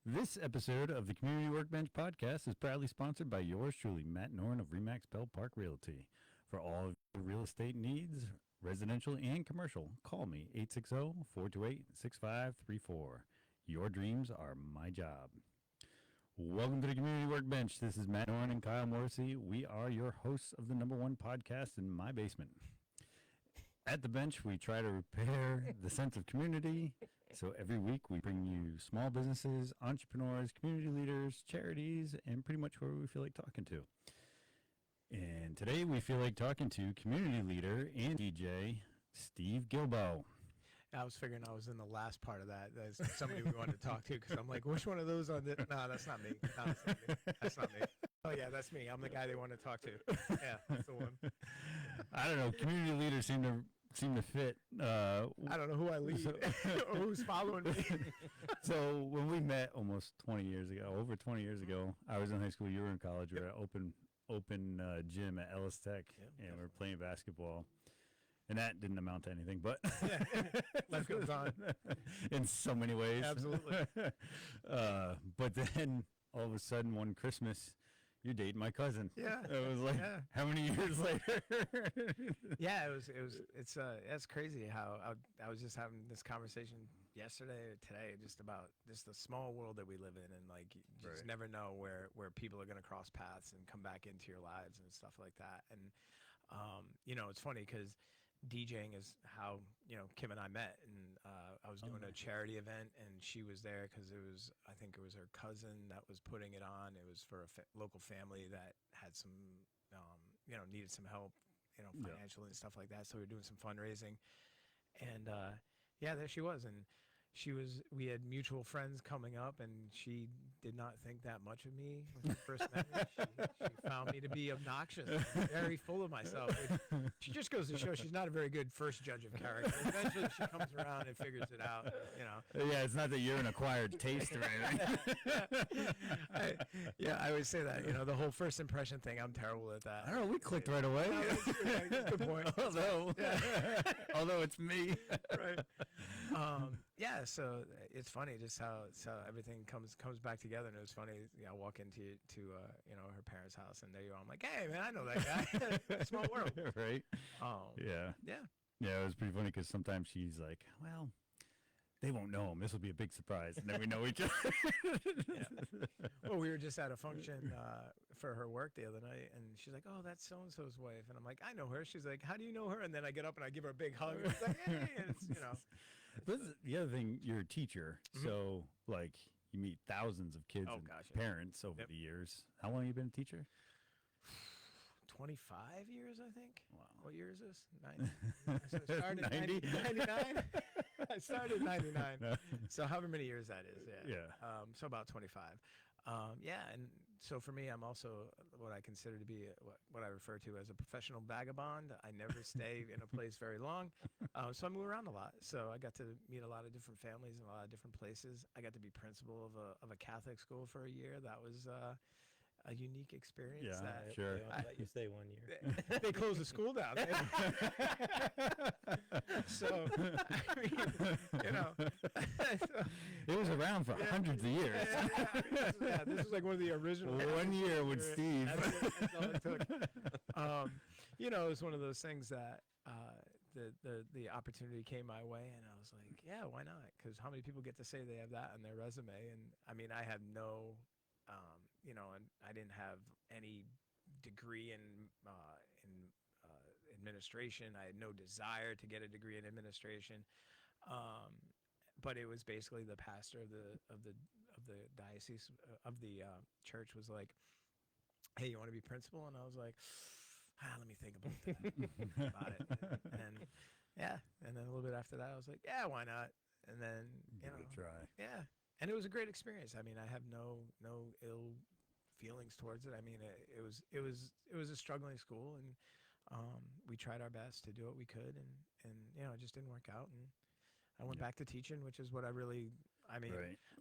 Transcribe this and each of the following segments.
This episode of the Community Workbench podcast is proudly sponsored by yours truly, Matt Noren of Remax Bell Park Realty. For all of your real estate needs, residential and commercial, call me 860-428-6534. Your dreams are my job. Welcome to the Community Workbench. This is Matt Noren and Kyle Morrissey. We are your hosts of the #1 podcast in my basement. At the bench, we try to repair the sense of community. So every week we bring you small businesses, entrepreneurs, community leaders, charities, and pretty much whoever we feel like talking to. And today we feel like talking to community leader and DJ, Steve Guilbault. I was figuring I was in the last part of that. That's somebody we wanted to talk to because I'm like, which one of those on the? No, that's not me. No, that's not me. That's not me. Oh yeah, that's me. I'm the guy they want to talk to. Yeah, that's the one. I don't know. Community leaders seem to fit. I don't know who I lead or who's following me. So when we met almost 20 years ago, over 20 years ago, I was in high school. You were in college. We were at open gym at Ellis Tech, and we were playing basketball. And that didn't amount to anything, but yeah. Life goes on in so many ways. Absolutely. But then all of a sudden, one Christmas, you're dating my cousin. Yeah. It was like, how many years later? Yeah, it's crazy how I was just having this conversation yesterday or today just about just the small world that we live in, and like you just never know where people are going to cross paths and come back into your lives and stuff like that. And it's funny because DJing is how Kim and I met, and I was doing a charity event, and she was there because I think it was her cousin that was putting it on. It was for a local family that had some needed some help financially and stuff like that, so we were doing some fundraising, and there she was, and we had mutual friends coming up, and she did not think that much of me when she first met me. She found me to be obnoxious, very full of myself. She just goes to show she's not a very good first judge of character. Eventually she comes around and figures it out, Yeah, it's not that you're an acquired taste or anything. I always say that, the whole first impression thing, I'm terrible at that. I don't know, we clicked right away. Good point. Although it's me. Right. So it's funny just how everything comes back together, and it was funny. I walk into her parents' house, and there you are. I'm like, hey man, I know that guy. Small world, right? Yeah. It was pretty funny because sometimes she's like, well, they won't know him. This will be a big surprise, and then we know each other. Well, we were just at a function for her work the other night, and she's like, "Oh, that's so and so's wife," and I'm like, "I know her." She's like, "How do you know her?" And then I get up and I give her a big hug. And it's like, "Hey," and it's But the other thing, you're a teacher, so like you meet thousands of kids and parents over the years. How long have you been a teacher? 25 years, I think. Wow. What year is this? 90. So I started 99. I started in 99. So however many years that is. Yeah. So about 25. And so for me, I'm also what I consider to be what I refer to as a professional vagabond. I never stay in a place very long. So I move around a lot. So I got to meet a lot of different families in a lot of different places. I got to be principal of a Catholic school for a year. That was a unique experience. Yeah, sure. They let you stay 1 year. They closed the school down. So, I mean, it was around for hundreds of years. This is like one of the original. 1 year with Steve. That's all it took. It was one of those things that the opportunity came my way, and I was like, yeah, why not? Because how many people get to say they have that on their resume? And I mean, I had no. And I didn't have any degree in administration. I had no desire to get a degree in administration, but it was basically the pastor of the diocese of the church was like, "Hey, you want to be principal?" And I was like, "Let me think about it." And then a little bit after that, I was like, "Yeah, why not?" And then try. Yeah. And it was a great experience. I mean, I have no ill feelings towards it. I mean, it was a struggling school, and we tried our best to do what we could, and it just didn't work out. And I went back to teaching, which is what I really. I mean,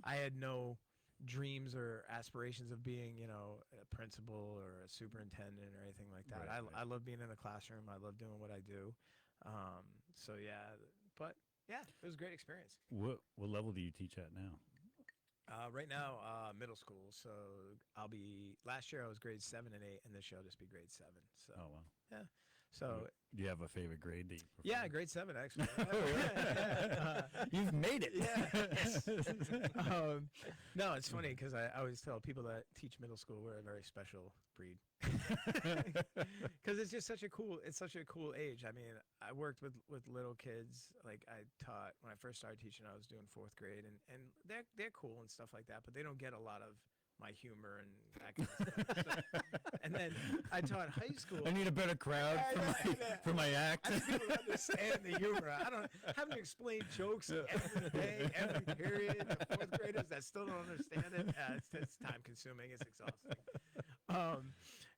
I had no dreams or aspirations of being, a principal or a superintendent or anything like that. I love being in the classroom. I love doing what I do. But yeah, it was a great experience. What level do you teach at now? Right now, middle school. So last year I was grade 7 and 8, and this year I'll just be grade 7. So, Oh wow. yeah. So, Do you have a favorite grade that you prefer? yeah, grade 7, actually. You've made it. Yeah. No, it's funny because I always tell people that teach middle school we're a very special breed. Because it's just such a cool age. I mean, I worked with little kids. Like I taught when I first started teaching, I was doing 4th grade, and they're cool and stuff like that, but they don't get a lot of my humor and that kind of stuff. So, and then I taught high school. I need a better crowd for my act. I need people to understand the humor. I don't having to explain jokes every day, every period to 4th graders that still don't understand it. It's time consuming. It's exhausting.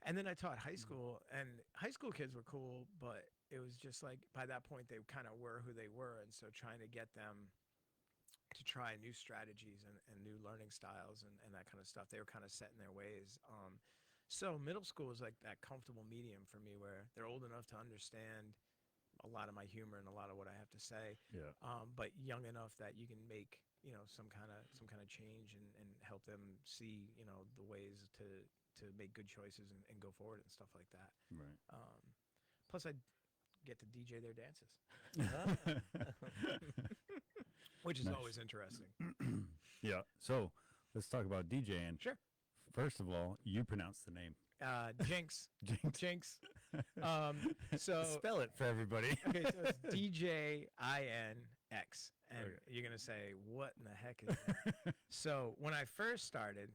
And then I taught high school, and high school kids were cool, but it was just like by that point they kind of were who they were, and so trying to get them to try new strategies and new learning styles and that kind of stuff, they were kind of set in their ways. So middle school is like that comfortable medium for me where they're old enough to understand a lot of my humor and a lot of what I have to say, Yeah. but young enough that you can make some kind of change and help them see the ways to make good choices and go forward and stuff like that. Right. Plus, I get to DJ their dances, which is Nice. always interesting. Yeah. So let's talk about DJing. Sure. First of all, you pronounce the name. Jinx. Jinx. Jinx. So Spell it for everybody. okay, so it's DJinX, and Okay. you're gonna say, "What in the heck is that?" So when I first started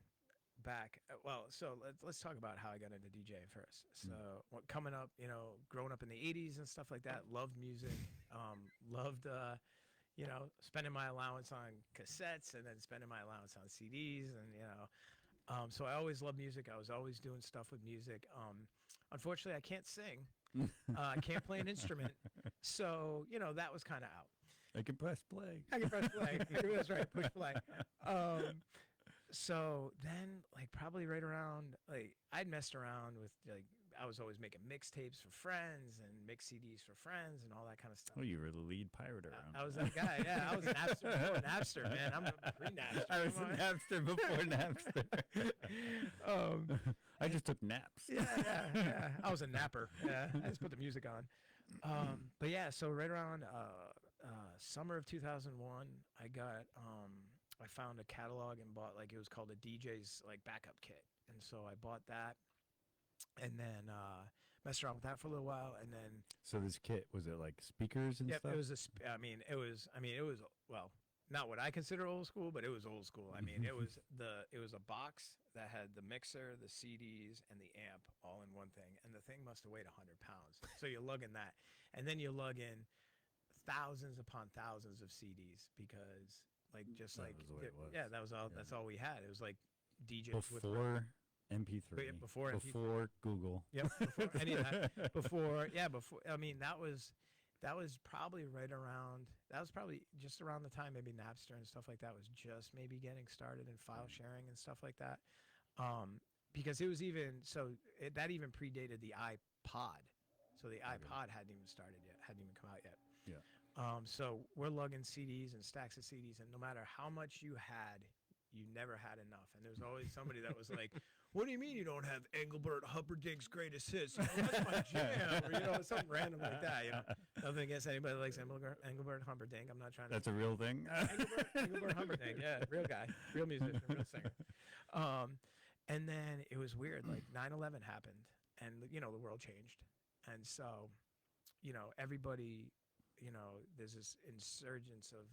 back, so let's talk about how I got into DJing first. So coming up, growing up in the '80s and stuff like that, loved music, loved spending my allowance on cassettes and then spending my allowance on CDs, and so I always loved music. I was always doing stuff with music. Unfortunately, I can't sing. I can't play an instrument, so that was kind of out. I can press play. I can press play. That's right, push play. So then, like probably right around, like I'd messed around with I was always making mixtapes for friends and mix CDs for friends and all that kind of stuff. Oh, you were the lead pirate around. I was that guy. Yeah, I was Napster before Napster, man. I'm pre-Napster. I was a Napster before Napster. I just took naps. Yeah. I was a napper. Yeah, I just put the music on. But yeah, so right around summer of 2001, I found a catalog and bought it was called a DJ's backup kit, and so I bought that, and then messed around with that for a little while, and then So this kit, was it like speakers and stuff? it was it was well, not what I consider old school, but it was old school. I mean, it was a box that had the mixer, the CDs, and the amp all in one thing, and the thing must have weighed 100 pounds. So you lug in that, and then you lug in thousands upon thousands of CDs because That was the way it was. yeah, that was all. Yeah. That's all we had. It was like DJs Before MP3. Yeah, before MP3. Before Google. Yep, before any of that. Before. I mean, that was probably right around. That was probably just around the time maybe Napster and stuff like that was just maybe getting started in file sharing and stuff like that. Because it was that even predated the iPod. So the iPod hadn't even started yet. Hadn't even come out yet. Yeah. So we're lugging CDs and stacks of CDs, and no matter how much you had, you never had enough. And there was always somebody that was like, "What do you mean you don't have Engelbert Humperdinck's greatest hits? That's my jam," or something random like that. Nothing against anybody that likes Engelbert Humperdinck. I'm not trying to. That's a real thing? Engelbert Humperdinck, yeah, real guy, real musician, real singer. And then it was weird. Like 9/11 happened, and the world changed, and so everybody. There's this insurgence of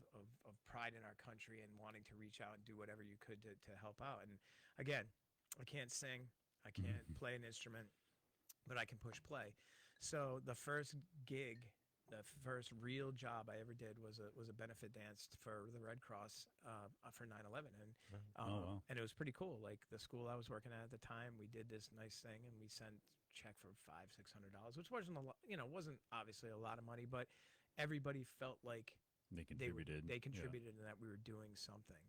pride in our country and wanting to reach out and do whatever you could to help out. And again, I can't sing, I can't play an instrument, but I can push play. So the first gig, the first real job I ever did was a benefit dance for the Red Cross for 9/11, and it was pretty cool. Like the school I was working at the time, we did this nice thing, and we sent a check for $500-600, which wasn't a lot, wasn't obviously a lot of money, but everybody felt like They contributed. They contributed and that we were doing something.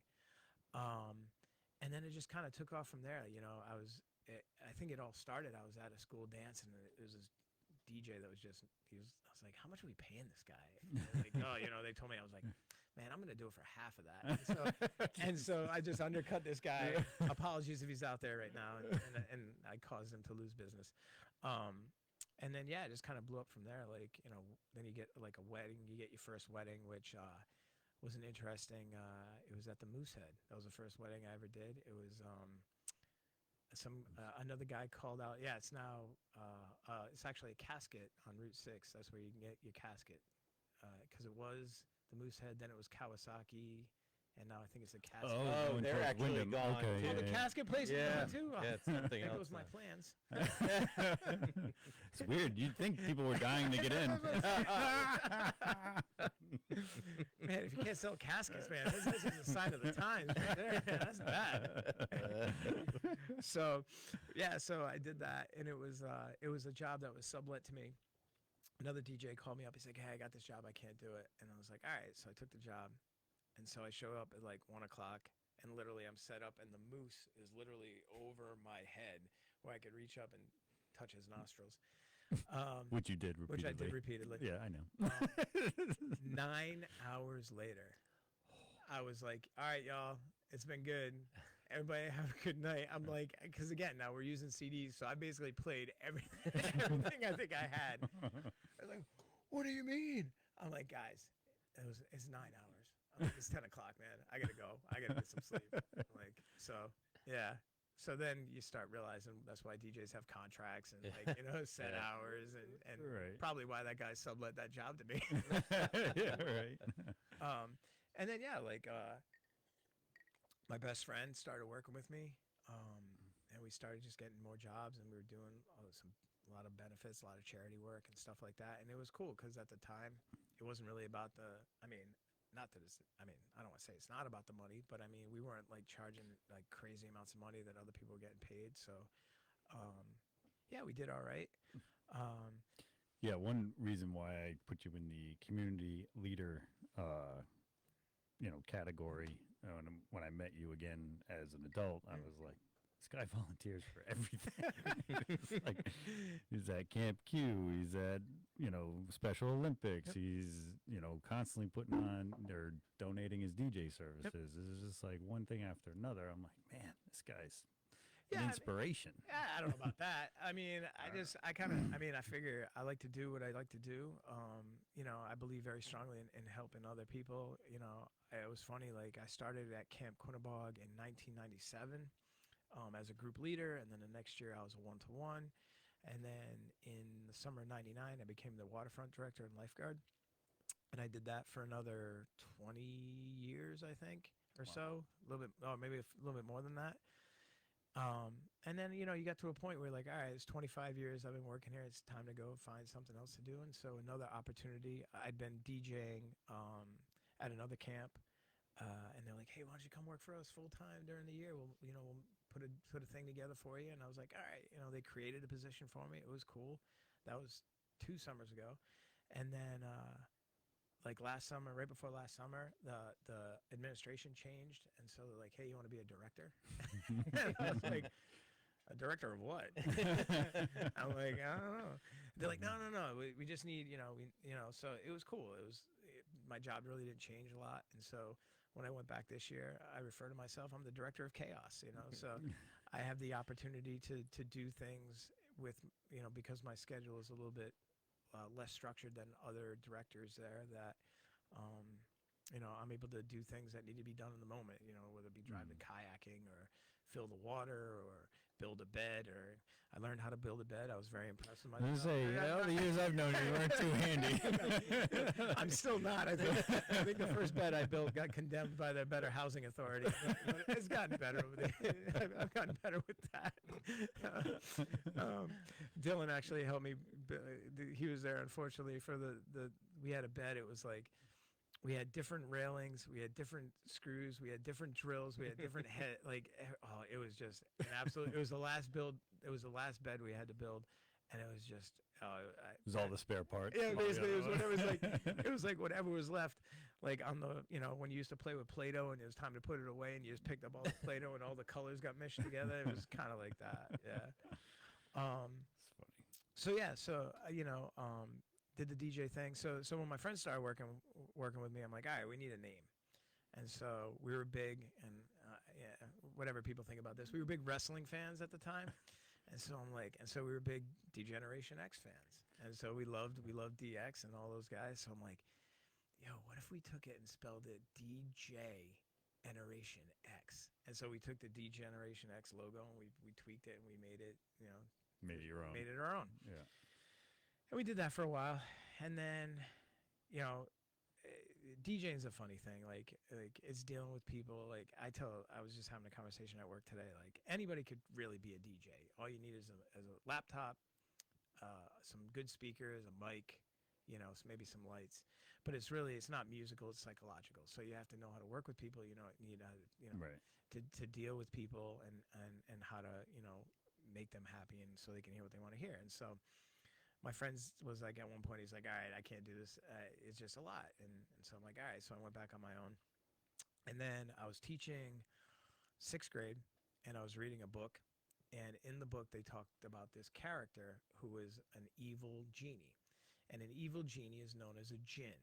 And then it just kind of took off from there. I think it all started. I was at a school dance, and it was this DJ that was I was like, how much are we paying this guy? And they told me, I was like, man, I'm going to do it for half of that. And so I just undercut this guy. Apologies if he's out there right now. And I caused him to lose business. And then, yeah, it just kind of blew up from there. Like, you know, then you get like a wedding. You get your first wedding, which was an interesting, it was at the Moosehead. That was the first wedding I ever did. It was another guy called out. Yeah, it's now, it's actually a casket on Route 6. That's where you can get your casket. Because it was the Moosehead, then it was Kawasaki, and now I think it's the casket. Oh, they're actually gone. Okay, Oh, the casket place is gone too? Oh, Yeah, it's something there else. goes my plans. It's weird. You'd think people were dying to get in. Man, if you can't sell caskets, man, this is a sign of the times right there. That's bad. So, yeah, so I did that, and it was a job that was sublet to me. Another DJ called me up. He's like, hey, I got this job. I can't do it. And I was like, all right. So I took the job. And so I show up at like 1 o'clock, and literally I'm set up, and the moose is literally over my head where I could reach up and touch his nostrils. Which you did repeatedly. Which I did repeatedly. Yeah, I know. 9 hours later, I was like, all right, y'all, it's been good. Everybody have a good night. I'm like, because again, now we're using CDs, so I basically played everything I think I had. I was like, what do you mean? I'm like, guys, it's 9 hours. I'm like, it's 10 o'clock, man. I gotta go. I gotta get some sleep. Like, so yeah. So then you start realizing that's why DJs have contracts and like, you know, set hours and Right. probably why that guy sublet that job to me. Yeah, right. And then yeah, like my best friend started working with me, and we started just getting more jobs, and we were doing a lot of benefits, a lot of charity work and stuff like that. And it was cool because at the time, it wasn't really about not that it's, I don't want to say it's not about the money, but I mean, we weren't like charging like crazy amounts of money that other people were getting paid. So, yeah, we did all right. Yeah, one reason why I put you in the community leader, category, when I met you again as an adult, I was like, this guy volunteers for everything. It's like, he's at Camp Q, he's at, Special Olympics, he's, constantly putting on or donating his DJ services. This is just like one thing after another. I'm like, man, this guy's an inspiration. I don't know about that. I mean, I figure I like to do what I like to do. I believe very strongly in helping other people. It was funny, like I started at Camp Quinnebog in 1997 as a group leader, and then the next year I was a one-to-one. And then in the summer of 99, I became the waterfront director and lifeguard. And I did that for another 20 years, I think, or so. A little bit, maybe a little bit more than that. And then, you got to a point where like, all right, it's 25 years I've been working here. It's time to go find something else to do. And so another opportunity, I'd been DJing at another camp. And they're like, hey, why don't you come work for us full time during the year? We'll put a thing together for you. And I was like, all right, they created a position for me. It was cool. That was 2 summers ago. And then, like last summer, right before last summer, the administration changed. And so they're like, hey, you want to be a director? And I was like, a director of what? I'm like, I don't know. They're like, no. We just need, so it was cool. My job really didn't change a lot. And so when I went back this year, I refer to myself, I'm the director of chaos, so I have the opportunity to do things with, because my schedule is a little bit less structured than other directors there, that, I'm able to do things that need to be done in the moment, whether it be driving kayaking or fill the water or build a bed, or I learned how to build a bed. I was very impressed with myself. The years I've known you weren't too handy. I'm still not. I think the first bed I built got condemned by the Better Housing Authority. But it's gotten better over there. I've gotten better with that. Dylan actually helped me. He was there, unfortunately, for we had a bed. It was like, we had different railings, we had different screws, we had different drills, we had different head. It was just an absolute. It was the last build. It was the last bed we had to build, and it was just. It was all the spare parts. Yeah, basically, it was whatever was like. It was like whatever was left, like on the when you used to play with Play-Doh and it was time to put it away, and you just picked up all the Play-Doh and all the colors got meshed together. It was kind of like that. Yeah. It's funny. So yeah, did the DJ thing. So when my friends started working with me, I'm like, all right, we need a name. And so we were big, and yeah, whatever people think about this, we were big wrestling fans at the time. And so I'm like, and so we were big DJinX fans. And so we loved DX and all those guys. So I'm like, yo, what if we took it and spelled it DJ-Generation X? And so we took the D-Generation X logo and we tweaked it and we made it, made it your own. Made it our own. Yeah. And we did that for a while. And then, DJing is a funny thing. Like it's dealing with people. Like I was just having a conversation at work today. Like anybody could really be a DJ. All you need is a laptop, some good speakers, a mic, maybe some lights. But it's not musical. It's psychological. So you have to know how to work with people. You need Right. to deal with people and how to make them happy and so they can hear what they want to hear. And so my friends was like, at one point, he's like, all right, I can't do this. It's just a lot. And so I'm like, all right. So I went back on my own. And then I was teaching 6th grade, and I was reading a book. And in the book, they talked about this character who is an evil genie. And an evil genie is known as a djinn,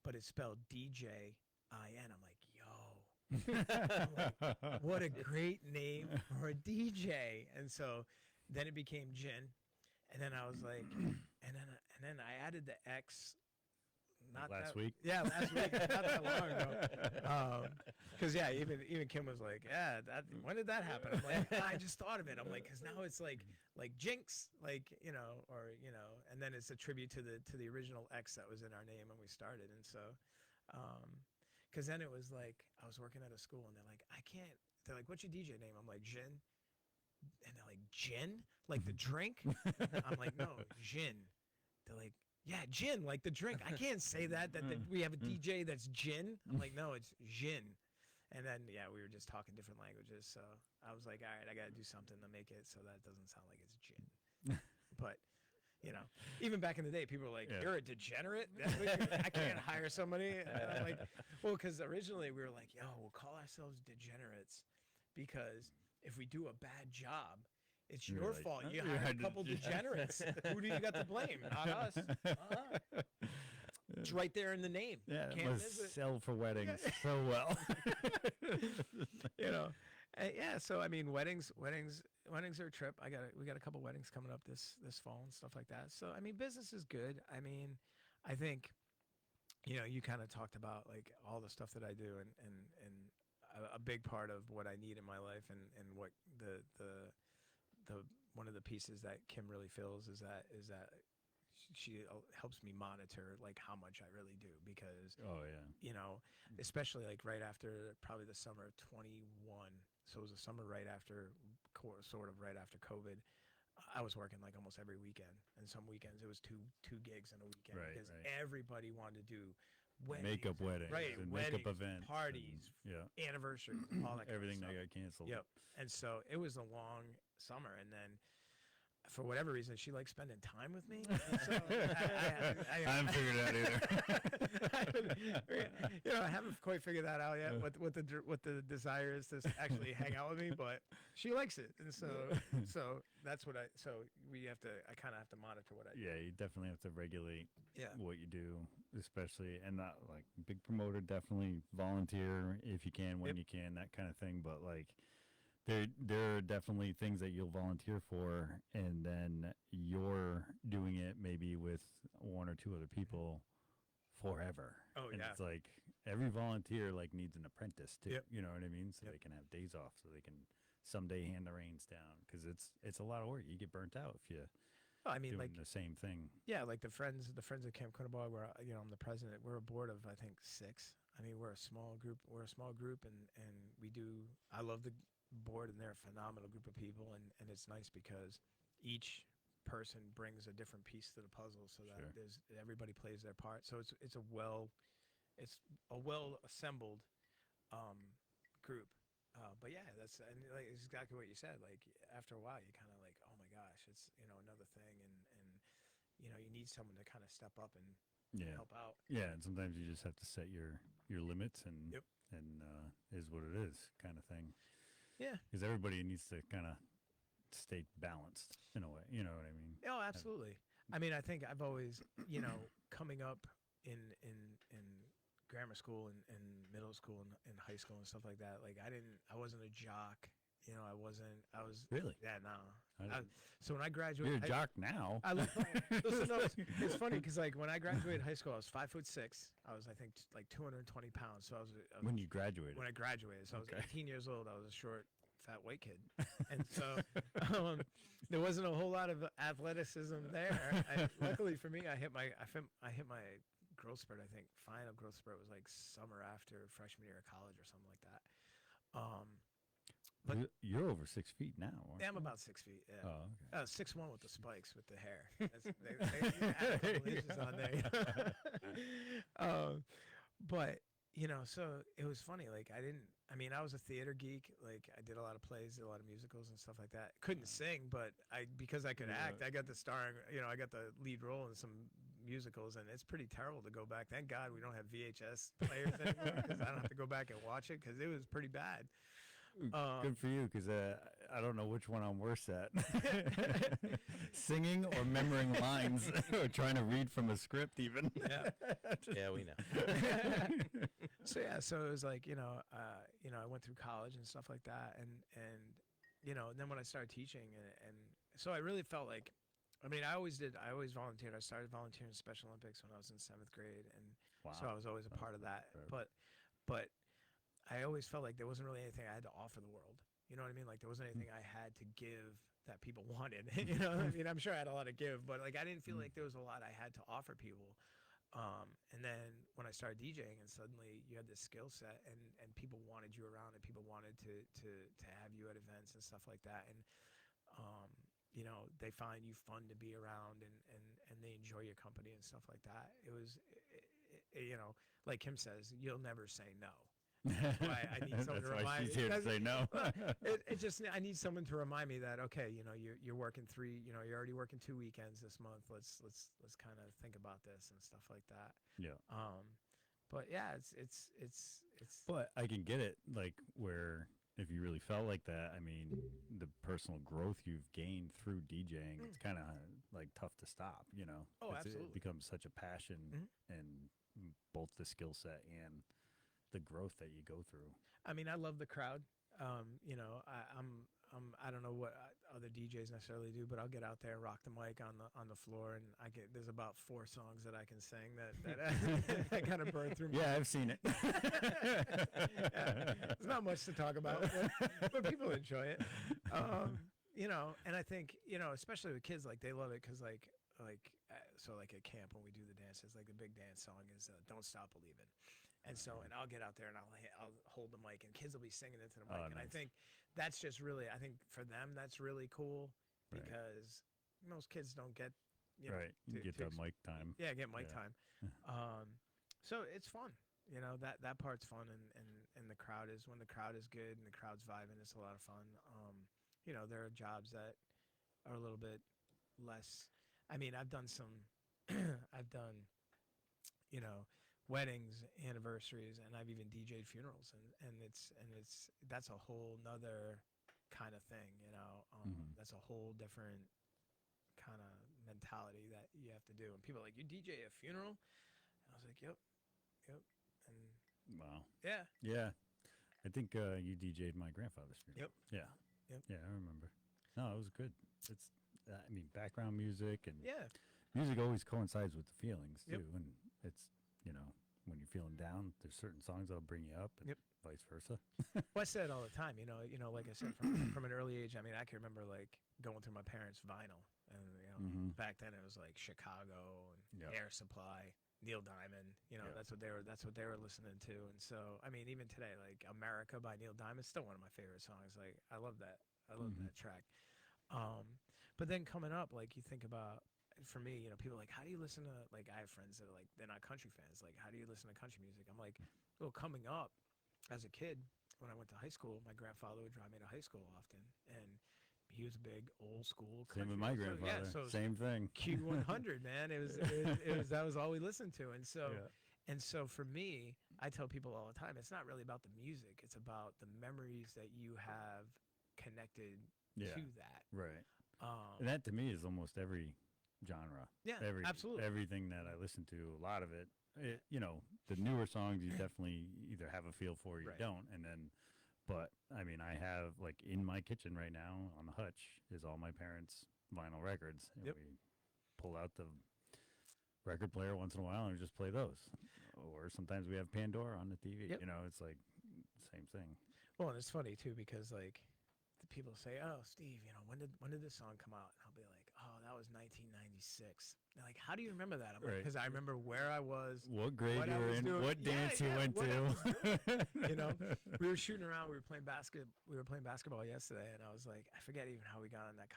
but it's spelled D-J-I-N. I'm like, yo. I'm like, what a great name for a DJ. And so then it became Jinn. And then I was like, and then I added the X. Not last week. Yeah, last week. Not that long ago. Because even Kim was like, yeah, when did that happen? I'm like, I just thought of it. I'm like, because now it's like Jinx, and then it's a tribute to the original X that was in our name when we started. And so, because then it was like I was working at a school, and they're like, they're like, what's your DJ name? I'm like, Jin. And they're like, gin? Like the drink? I'm like, no, gin. They're like, yeah, gin, like the drink. I can't say that we have a DJ that's gin. I'm like, no, it's gin. And then, yeah, we were just talking different languages. So I was like, all right, I got to do something to make it so that doesn't sound like it's gin. But, even back in the day, people were like, you're a degenerate? I can't hire somebody. And I'm like, well, because originally we were like, yo, we'll call ourselves degenerates because if we do a bad job, it's your fault. You hired a couple degenerates. Who do you got to blame? Not us. It's right there in the name. Yeah, it must sell for weddings so well. Yeah. So I mean, weddings are a trip. We got a couple weddings coming up this fall and stuff like that. So I mean, business is good. I mean, I think, you kind of talked about like all the stuff that I do and a big part of what I need in my life and what the one of the pieces that Kim really feels is that she helps me monitor like how much I really do because especially like right after probably the summer of 21, so it was a summer right after COVID. I was working like almost every weekend, and some weekends it was two gigs in a weekend because everybody wanted to do weddings, makeup weddings, and makeup events, parties, anniversaries, all that everything kind of that got canceled. Yep. And so it was a long summer, and then for whatever reason, she likes spending time with me. So I haven't figured it out either. I haven't quite figured that out yet. What the desire is to actually hang out with me, but she likes it, and so that's what I kind of have to monitor what I do. Yeah, you definitely have to regulate what you do, especially and not like big promoter. Definitely volunteer if you can, when you can, that kind of thing. But like. There are definitely things that you'll volunteer for, and then you're doing it maybe with one or two other people forever. Oh, and yeah. It's like every volunteer like needs an apprentice too. Yep. You know what I mean? So they can have days off, so they can someday hand the reins down because it's a lot of work. You get burnt out if you. Well, I mean, doing like the same thing. Yeah, like the friends of Camp Guilbault, where I'm the president. We're a board of I think 6. I mean, we're a small group. And we do. I love the board, and they're a phenomenal group of people, and it's nice because each person brings a different piece to the puzzle, so that everybody plays their part. So it's a well assembled group. But yeah, that's like exactly what you said. Like after a while, you kind of like, oh my gosh, it's another thing, and you need someone to kind of step up and help out. Yeah, and sometimes you just have to set your limits and is what it is kind of thing. Yeah, because everybody needs to kind of stay balanced in a way. You know what I mean? Oh, absolutely. I mean, I think I've always, coming up in grammar school and middle school and high school and stuff like that. Like I wasn't a jock. I was Really? Yeah, no. I So when I graduated, You're a jock now. Listen, no, it's funny because like when I graduated high school, I was 5'6". I was, I think, like 220 pounds. So I was When you graduated. when I graduated. So I was Okay. 18 years old. I was a short, fat white kid, and so there wasn't a whole lot of athleticism there. Luckily for me, I hit my growth spurt. I think final growth spurt was like summer after freshman year of college or something like that. But You're over 6 feet now. Aren't yeah, I'm you? about 6 feet. Yeah. Oh, okay. 6'1" with the spikes with the hair. They add a couple inches on there. But so it was funny. Like I was a theater geek. Like I did a lot of plays, did a lot of musicals and stuff like that. Couldn't sing, but because I could act, I got the starring. I got the lead role in some musicals, and it's pretty terrible to go back. Thank God we don't have VHS players anymore because I don't have to go back and watch it because it was pretty bad. Good for you, because I don't know which one I'm worse at. Singing or remembering lines or trying to read from a script even. Yeah. Yeah, we know. So it was like, I went through college and stuff like that. And then when I started teaching and so I really felt like, I always volunteered. I started volunteering in Special Olympics when I was in 7th grade. And Wow. so I was always a part of that. But I always felt like there wasn't really anything I had to offer the world. You know what I mean? Like there wasn't anything I had to give that people wanted. I'm sure I had a lot to give, but like I didn't feel like there was a lot I had to offer people. And then when I started DJing, and suddenly you had this skill set, and people wanted you around, and people wanted to have you at events and stuff like that. And they find you fun to be around, and they enjoy your company and stuff like that. It was, like Kim says, you'll never say no. That's why I need someone to remind me. She's here to say no. I need someone to remind me that you're working you're already working 2 weekends this month. Let's kind of think about this and stuff like that. Yeah. But yeah, it's. But I can get it, like where if you really felt like that, the personal growth you've gained through DJing, it's kind of like tough to stop. Oh, absolutely. It becomes such a passion, and both the skill set and the growth that you go through. I love the crowd. I don't know what other DJs necessarily do, but I'll get out there and rock the mic on the floor, and there's about 4 songs that I can sing that I kind of burn through. Yeah, I've seen it. Yeah, there's not much to talk about, but people enjoy it. And I think especially with kids, like they love it because so at camp when we do the dances, like the big dance song is "Don't Stop Believing." And so, and I'll get out there and I'll hold the mic, and kids will be singing into the mic. And nice. I think that's just really, for them, that's really cool because most kids don't get, you get the mic time. Yeah, get mic time. So it's fun. That part's fun. And the crowd is, when the crowd is good and the crowd's vibing, it's a lot of fun. There are jobs that are a little bit less. I've done some, weddings, anniversaries, and I've even DJ'd funerals, and that's a whole nother kind of thing, That's a whole different kind of mentality that you have to do. And people are like, "You DJ a funeral?" And I was like, "Yep," and wow, yeah. I think you DJ'd my grandfather's funeral. Yep. Yeah, I remember. No, it was good. It's background music, and music always coincides with the feelings too, and it's. When you're feeling down, there's certain songs that'll bring you up, and vice versa. Well, I say it all the time. Like I said, from an early age. I can remember like going through my parents' vinyl, and back then it was like Chicago and Air Supply, Neil Diamond. That's what they were listening to. And so, even today, like America by Neil Diamond is still one of my favorite songs. Like I love that. I love that track. But then coming up, like you think about. For me, people are like, how do you listen to, like, I have friends that are like, they're not country fans. Like, how do you listen to country music? I'm like, well, coming up as a kid, when I went to high school, my grandfather would drive me to high school often. And he was a big old school country. Same with my grandfather. So same thing. Q100, man. It was that was all we listened to. And so, for me, I tell people all the time, it's not really about the music. It's about the memories that you have connected to that. Right. And that to me is almost every genre. Yeah, absolutely. Everything that I listen to, a lot of it, the newer songs you definitely either have a feel for or you don't. And then, but I mean, I have like in my kitchen right now on the hutch is all my parents' vinyl records. And we pull out the record player once in a while and just play those. Or sometimes we have Pandora on the TV. It's like same thing. Well, and it's funny too because like the people say, "Oh, Steve, when did this song come out?" And I'll be like, "Oh, that was 1996." They're like, "How do you remember that?" I'm like, "Because I remember where I was, what grade you were in, what dance you went to." We were shooting around. We were playing basketball yesterday, and I was like, I forget even how we got on that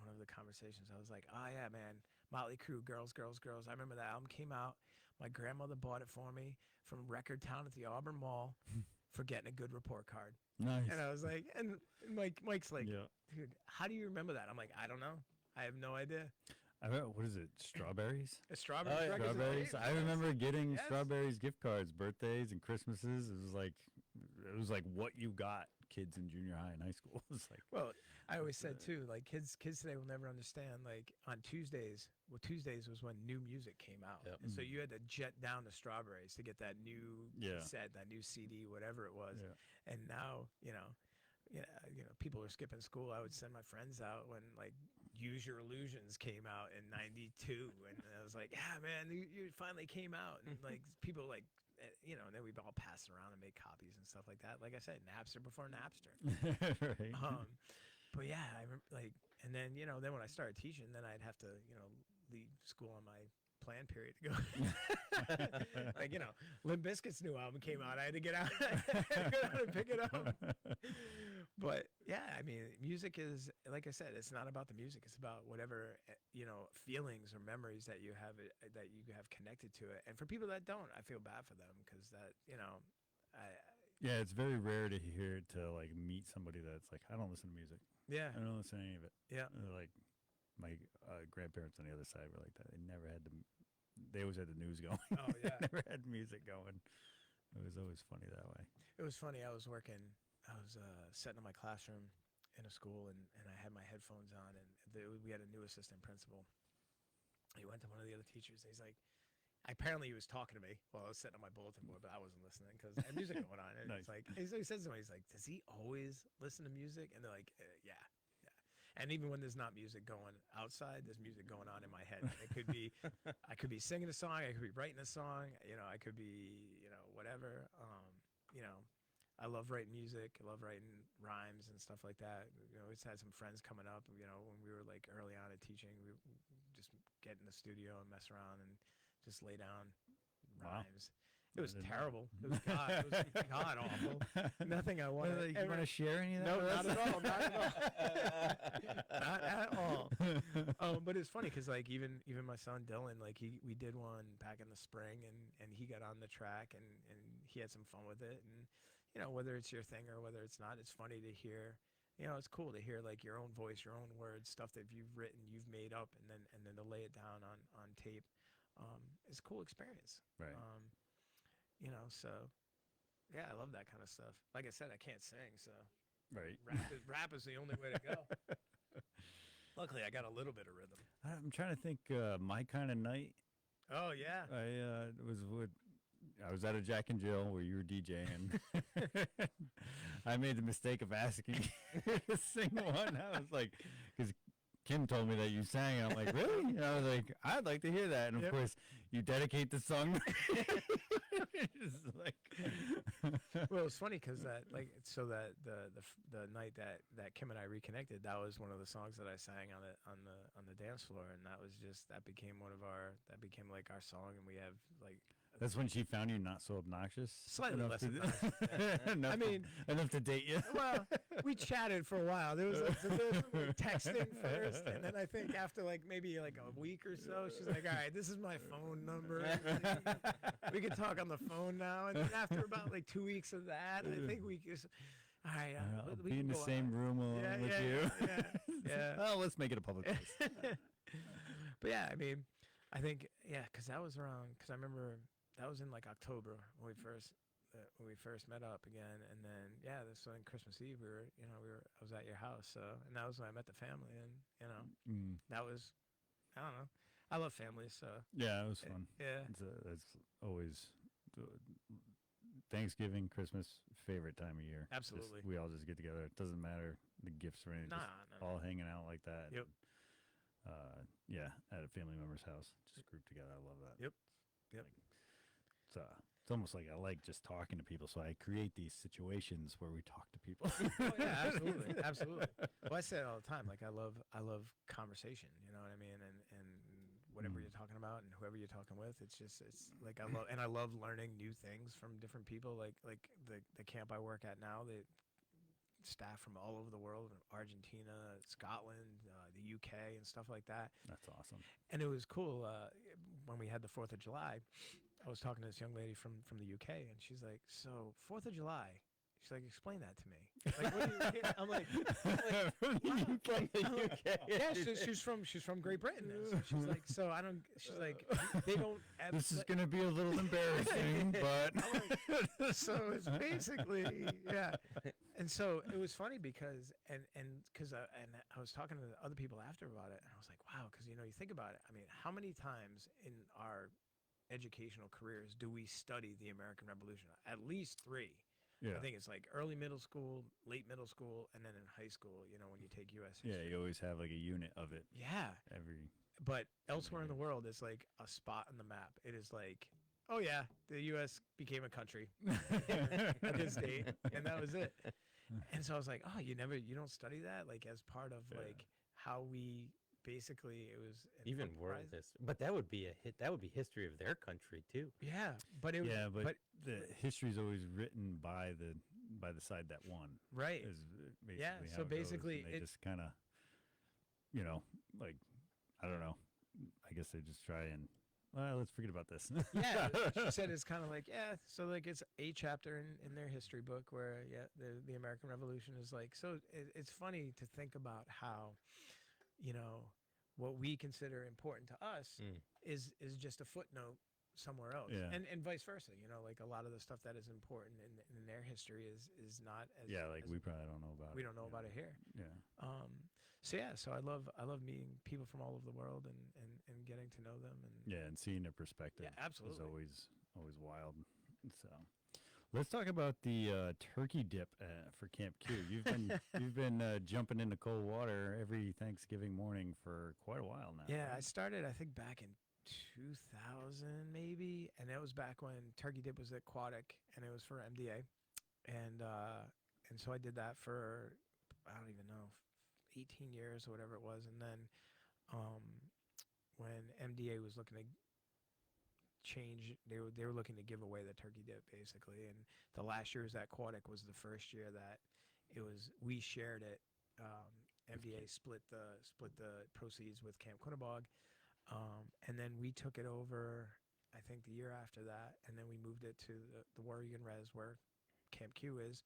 one of the conversations. I was like, "Oh yeah, man, Motley Crue, Girls, Girls, Girls." I remember that album came out. My grandmother bought it for me from Record Town at the Auburn Mall for getting a good report card. Nice. And I was like, and Mike's like, dude, how do you remember that? I'm like, I don't know. I have no idea. What is it? Strawberries? Strawberries. Strawberries. I remember getting Strawberries gift cards, birthdays and Christmases. It was like what you got kids in junior high and high school. It's like, well, I always said too, like kids today will never understand. Like on Tuesdays was when new music came out, and so you had to jet down to Strawberries to get that new set, that new CD, whatever it was. And now, people are skipping school. I would send my friends out when like Use Your Illusions came out in '92, and I was like, yeah, man, you finally came out, and like people like. And then we'd all pass it around and make copies and stuff like that. Like I said, Napster before Napster. Right. But yeah, I remember and then then when I started teaching, then I'd have to leave school on my plan period to go. Like Limp Bizkit's new album came out. I had to get out, and pick it up. But yeah, I mean, music is, like I said, it's not about the music. It's about whatever feelings or memories that you have connected to it. And for people that don't, I feel bad for them because yeah, it's very rare to like meet somebody that's like, I don't listen to music. Yeah, I don't listen to any of it. Yeah, like my grandparents on the other side were like that. They always had the news going. Oh yeah, they never had music going. It was always funny that way. It was funny. I was sitting in my classroom in a school, and I had my headphones on, and we had a new assistant principal. He went to one of the other teachers. And he's like, apparently he was talking to me while I was sitting on my bulletin board, but I wasn't listening because I had music going on. And Nice. It's like, he says to me, he's like, does he always listen to music? And they're like, yeah. And even when there's not music going outside, there's music going on in my head. It could be, I could be singing a song, I could be writing a song, I could be, whatever. I love writing music. I love writing rhymes and stuff like that. It's had some friends coming up. When we were like early on at teaching, we just get in the studio and mess around and just lay down rhymes. It was terrible. It was god awful. Nothing I wanted. You want to share any of that? No, not at all. Not at all. Not at all. But it's funny because like even my son Dylan, like we did one back in the spring, and he got on the track and he had some fun with it. And whether it's your thing or whether it's not, it's funny to hear. It's cool to hear like your own voice, your own words, stuff that you've written, you've made up, and then to lay it down on tape. It's a cool experience. Right. So yeah, I love that kind of stuff. Like I said, I can't sing, so right. Rap is the only way to go. Luckily, I got a little bit of rhythm. I'm trying to think. My Kind of Night. Oh yeah. I was at a Jack and Jill where you were DJing. I made the mistake of asking you to sing one. I was like, because Kim told me that you sang. I'm like, really? And I was like, I'd like to hear that. And of course, you dedicate the song. Well, it's funny because that the night that Kim and I reconnected, that was one of the songs that I sang on the dance floor, and that became like our song, and we have like. That's when she found you not so obnoxious. Slightly less obnoxious. Enough to date you. Well, we chatted for a while. There was some texting first, and then I think after maybe a week or so, she's like, "All right, this is my phone number. We can talk on the phone now." And then after about 2 weeks of that, I think we just. All right, I'll be in the same room alone with you. Yeah. Well, let's make it a public place. But yeah, I mean, I think because that was around. Because I remember. That was in October when we first met up again, and then this was on Christmas Eve. I was at your house, and that was when I met the family, and that was I don't know. I love family, so Yeah, it was fun. yeah, That's always uh, Thanksgiving, Christmas, favorite time of year. absolutely. We all just get together. It doesn't matter the gifts or anything. Nah, Just no, all no. hanging out like that. Yep. Yeah, at a family member's house, just grouped together. I love that. Yep. Yep. It's almost like I like just talking to people, so I create these situations where we talk to people. Oh, yeah, absolutely, absolutely. Well, I say it all the time. Like I love conversation. You know what I mean? And whatever you're talking about and whoever you're talking with, it's like I love learning new things from different people. Like the camp I work at now, the staff from all over the world, Argentina, Scotland, the UK, and stuff like that. That's awesome. And it was cool when we had the 4th of July. I was talking to this young lady from the UK, and she's like, "So 4th of July." She's like, "Explain that to me." Like, what do you, I'm like, From the UK. yeah, she's from Great Britain. And so she's like, so I don't. She's like, they don't. This is going to be a little embarrassing, but So it's basically, yeah. And so it was funny because and I was talking to other people after about it, and I was like, wow, because you think about it. I mean, how many times in our educational careers do we study the American Revolution? At least 3. yeah, I think it's like early middle school, late middle school, and then in high school, when you take U.S. history. yeah, you always have like a unit of it Yeah. every. But elsewhere in the world, it's like a spot on the map. It is like, oh, yeah, the U.S. became a country at this date, and that was it. And so I was like, oh, you don't study that? Like as part of like how we basically, it was. Even world history, but that would be that would be history of their country too. Yeah, but it Yeah, but the history's always written by the side that won. right. Is basically Yeah, how so it goes, basically and they just kind of, like, I don't know. I guess they just try and, well, let's forget about this. Yeah, she said it's kind of like, yeah, so like it's a chapter in their history book where, yeah, the American Revolution is like, so it's funny to think about how, what we consider important to us is just a footnote somewhere else. Yeah. And vice versa, like a lot of the stuff that is important in their history is not as. Yeah, like as we probably don't know about it. we don't know about it here. Yeah. So I love meeting people from all over the world and getting to know them and Yeah, and seeing their perspective Yeah, absolutely. is always wild. So, let's talk about the turkey dip for Camp Q. You've been jumping into cold water every Thanksgiving morning for quite a while now. Yeah, I right? started I think back in 2000 maybe, and that was back when turkey dip was aquatic and it was for MDA, and so I did that for I don't even know 18 years or whatever it was, and then when MDA was looking to change, they were looking to give away the turkey dip basically, and the last year was aquatic was the first year that it was we shared it. MDA split the proceeds with Camp Quinnebog. And then we took it over, I think the year after that, and then we moved it to the Oregon Res where Camp Q is,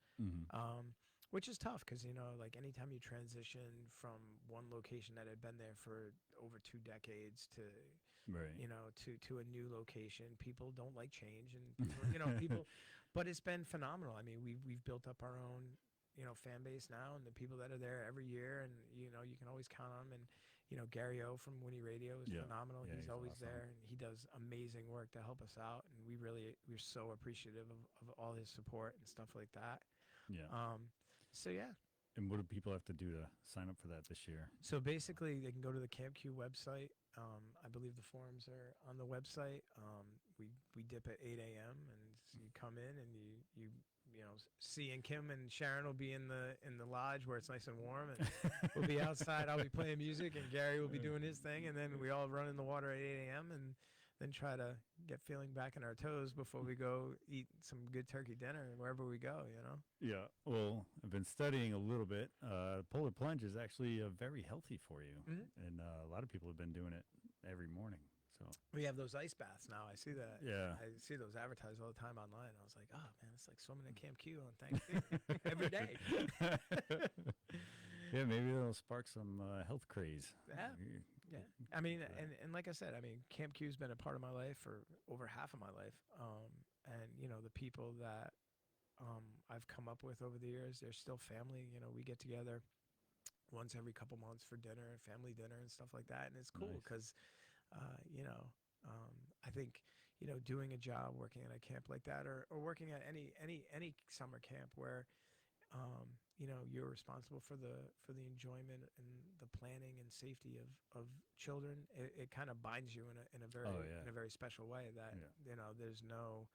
which is tough because, like anytime you transition from one location that had been there for over 2 decades to, Right. to a new location, people don't like change, and people, but it's been phenomenal. I mean, we've built up our own, fan base now, and the people that are there every year, and you can always count on them. And Gary O from Winnie Radio is Yeah. phenomenal. Yeah, he's he's always awesome. there, and he does amazing work to help us out, and we're so appreciative of all his support and stuff like that. Yeah. So yeah. And what do people have to do to sign up for that this year? So basically, they can go to the Camp Q website. I believe the forms are on the website. We dip at 8 a.m. and you come in and you C and Kim and Sharon will be in the lodge where it's nice and warm, and we'll be outside. I'll be playing music, and Gary will be doing his thing, and then we all run in the water at 8 a.m. and then try to get feeling back in our toes before we go eat some good turkey dinner wherever we go. Yeah. Well, I've been studying a little bit. Polar plunge is actually very healthy for you, and a lot of people have been doing it every morning. So we have those ice baths now. I see that. Yeah. I see those advertised all the time online. I was like, oh man, it's like swimming at Camp Q on Thanksgiving every day. Yeah, maybe it'll spark some health craze. Yeah. Yeah. I mean, and like I said, Camp Q's been a part of my life for over half of my life. And the people that I've come up with over the years, they're still family. We get together once every couple months for dinner, family dinner and stuff like that. And it's cool Nice. because, you know, I think, you know, doing a job, working at a camp like that, or working at any summer camp where, you know, you're responsible for the enjoyment and the planning and safety of children. It kind of binds you in a very Oh, yeah. in a very special way that, Yeah. you know, there's no,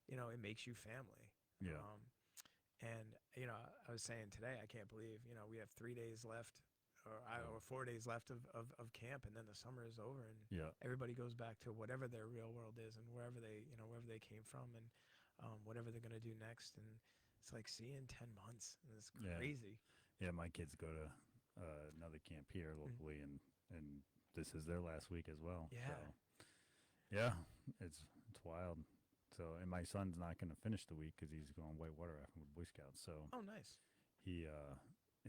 you know, it makes you family. Yeah. And you know, I was saying today, I can't believe, you know, we have 3 days left, Oh. or 4 days left of camp, and then the summer is over, and Yeah. everybody goes back to whatever their real world is, and wherever they, you know, wherever they came from, and whatever they're gonna do next. And it's like, see you in 10 months. And it's Yeah. crazy. Yeah, my kids go to another camp here locally, and this is their last week as well. Yeah. So, yeah, it's wild. So, and my son's not going to finish the week because he's going whitewater rafting with Boy Scouts. So Oh, nice. he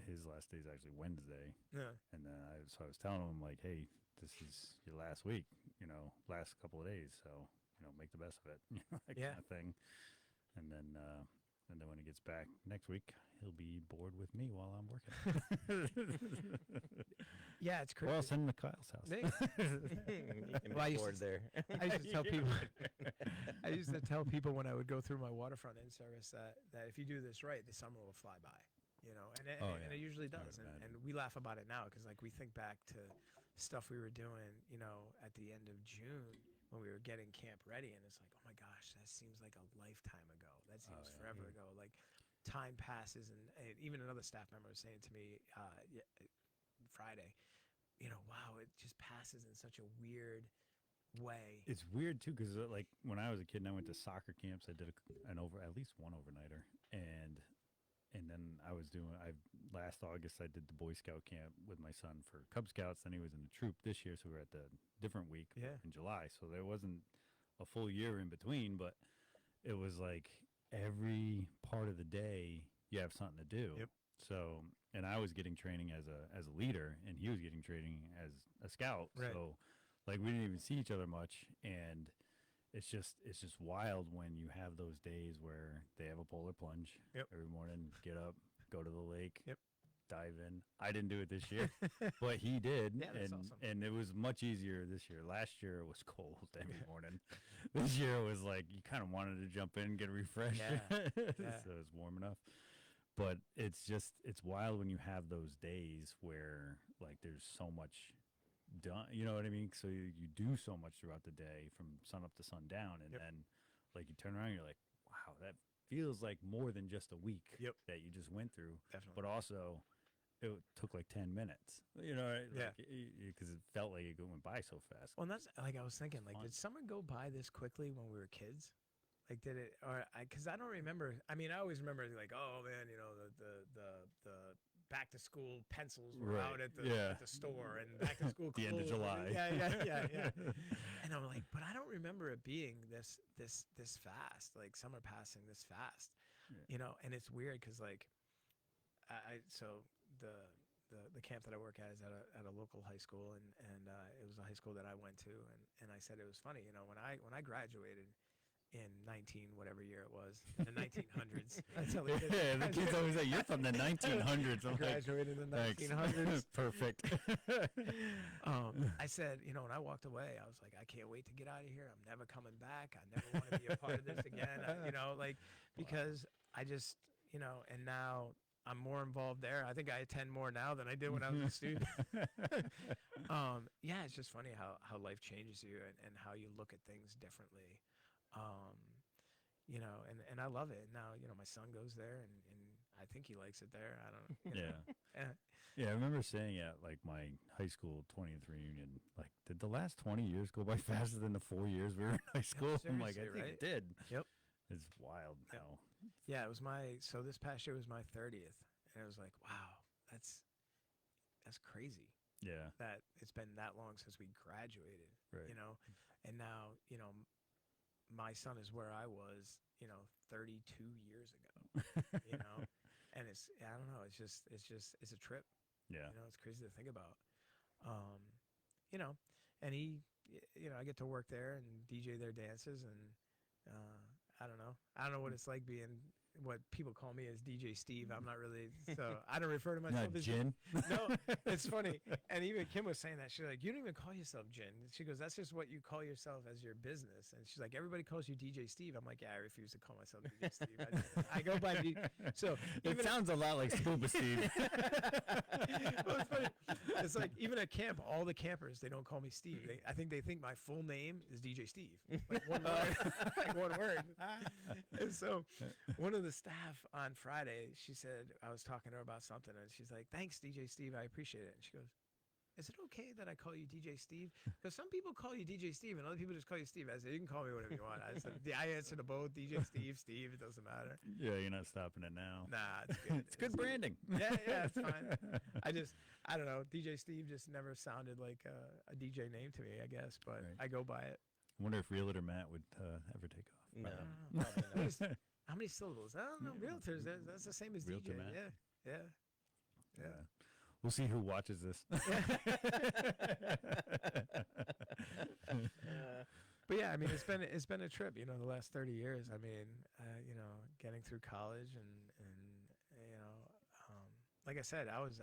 his last day is actually Wednesday, Yeah. and then I was telling him like, hey, this is your last week, you know, last couple of days. So, you know, make the best of it, you know, that Yeah. kind of thing. And then when he gets back next week, he'll be bored with me while I'm working. Yeah, it's crazy. Or I'll send him to Kyle's house. They- You can Well, I be used to bored s- there. I used to tell people. I used to tell people when I would go through my waterfront in service that if you do this right, the summer will fly by. You know, and Oh, and it yeah. usually I would does. imagine. And we laugh about it now because, like, we think back to stuff we were doing, you know, at the end of June when we were getting camp ready, and it's like, oh my gosh, that seems like a lifetime ago. That seems yeah. forever ago. Like, time passes, and even another staff member was saying to me Friday, you know, wow, it just passes in such a weird way. It's weird too because like when I was a kid and I went to soccer camps, I did at least one overnighter, and then last August I did the Boy Scout camp with my son for Cub Scouts. Then he was in the troop this year, so we were at the different week Yeah. in July. So there wasn't a full year in between, but it was like every part of the day you have something to do. Yep. So, and I was getting training as a leader, and he was getting training as a scout. Right. So, like we didn't even see each other much, and it's just wild when you have those days where they have a polar plunge Yep. every morning. Get up, go to the lake, Yep. dive in. I didn't do it this year, but he did, Yeah, that's and awesome. and it was much easier this year. Last year it was cold every morning. This year it was like you kind of wanted to jump in, get refreshed. Yeah. Yeah. So it's warm enough. But it's wild when you have those days where like there's so much done, you know what I mean? So you do so much throughout the day from sun up to sundown, and Yep. then like you turn around, you're like, wow, that feels like more than just a week Yep. that you just went through. Definitely. But also, it took like 10 minutes, you know, right? Yeah. Because it felt like it went by so fast. Well, and that's like I was thinking, like, Fun. did summer go by this quickly when we were kids? Like, did it? Or because I don't remember. I mean, I always remember like, oh man, you know, the back to school pencils were Right, out at the yeah. store, and back to school The end of clothes. July. Yeah. And I'm like, but I don't remember it being this fast, like summer passing this fast, Yeah. you know. And it's weird because like, so the camp that I work at is at a local high school, and it was a high school that I went to, and I said it was funny, you know, when I graduated in 19 whatever year it was, in the 1900s. I tell the kids, Yeah, the kids always say, you're from the 1900s. I'm like, graduated in the thanks. 1900s. Perfect. I said, you know, when I walked away, I was like, I can't wait to get out of here. I'm never coming back. I never want to be a part of this again. You know, like, because I just, you know, and now I'm more involved there. I think I attend more now than I did when I was a student. Yeah, it's just funny how life changes you, and how you look at things differently. You know, and I love it. Now, you know, my son goes there, and I think he likes it there. I don't know. Yeah. Yeah. Yeah, I remember saying at like my high school 20th reunion, like, did the last 20 years go by faster than the 4 years we were in high school? I'm like, I seriously, think right? it did. Yep. It's wild Yep. now. Yeah, it was so this past year was my 30th, and it was like, wow, that's crazy Yeah. that it's been that long since we graduated, Right. you know, and now, you know, my son is where I was, you know, 32 years ago, you know, and I don't know, it's a trip, Yeah. you know, it's crazy to think about, you know, and you know, I get to work there and DJ their dances, and I don't know what it's like being what people call me as DJ Steve. I'm not really, so I don't refer to Not myself as Jin. No, it's funny. And even Kim was saying that. She's like, you don't even call yourself Jin. She goes, that's just what you call yourself as your business. And she's like, everybody calls you DJ Steve. I'm like, yeah, I refuse to call myself DJ Steve. I go by So It even sounds a lot like Scuba Steve. well, it's funny. It's like even at camp, all the campers, they don't call me Steve. I think they think my full name is DJ Steve. Like one word. Like one word. And so one of the staff on Friday, she said, I was talking to her about something, and she's like, thanks, DJ Steve. I appreciate it. And she goes, is it okay that I call you DJ Steve? Because some people call you DJ Steve and other people just call you Steve. I said, you can call me whatever you want. I said, I answer to both, DJ Steve, it doesn't matter. Yeah, you're not stopping it now. Nah, it's good. It's good branding. Yeah, it's fine. I don't know. DJ Steve just never sounded like a DJ name to me, I guess, but Right. I go by it. I wonder if Realtor Matt would ever take off. No, Probably probably not. How many syllables? I don't know. Realtors, that's the same as Realtor DJ. Matt. Yeah. We'll see who watches this. But yeah, I mean, it's been a trip, the last 30 years. I mean, getting through college and like I said, I was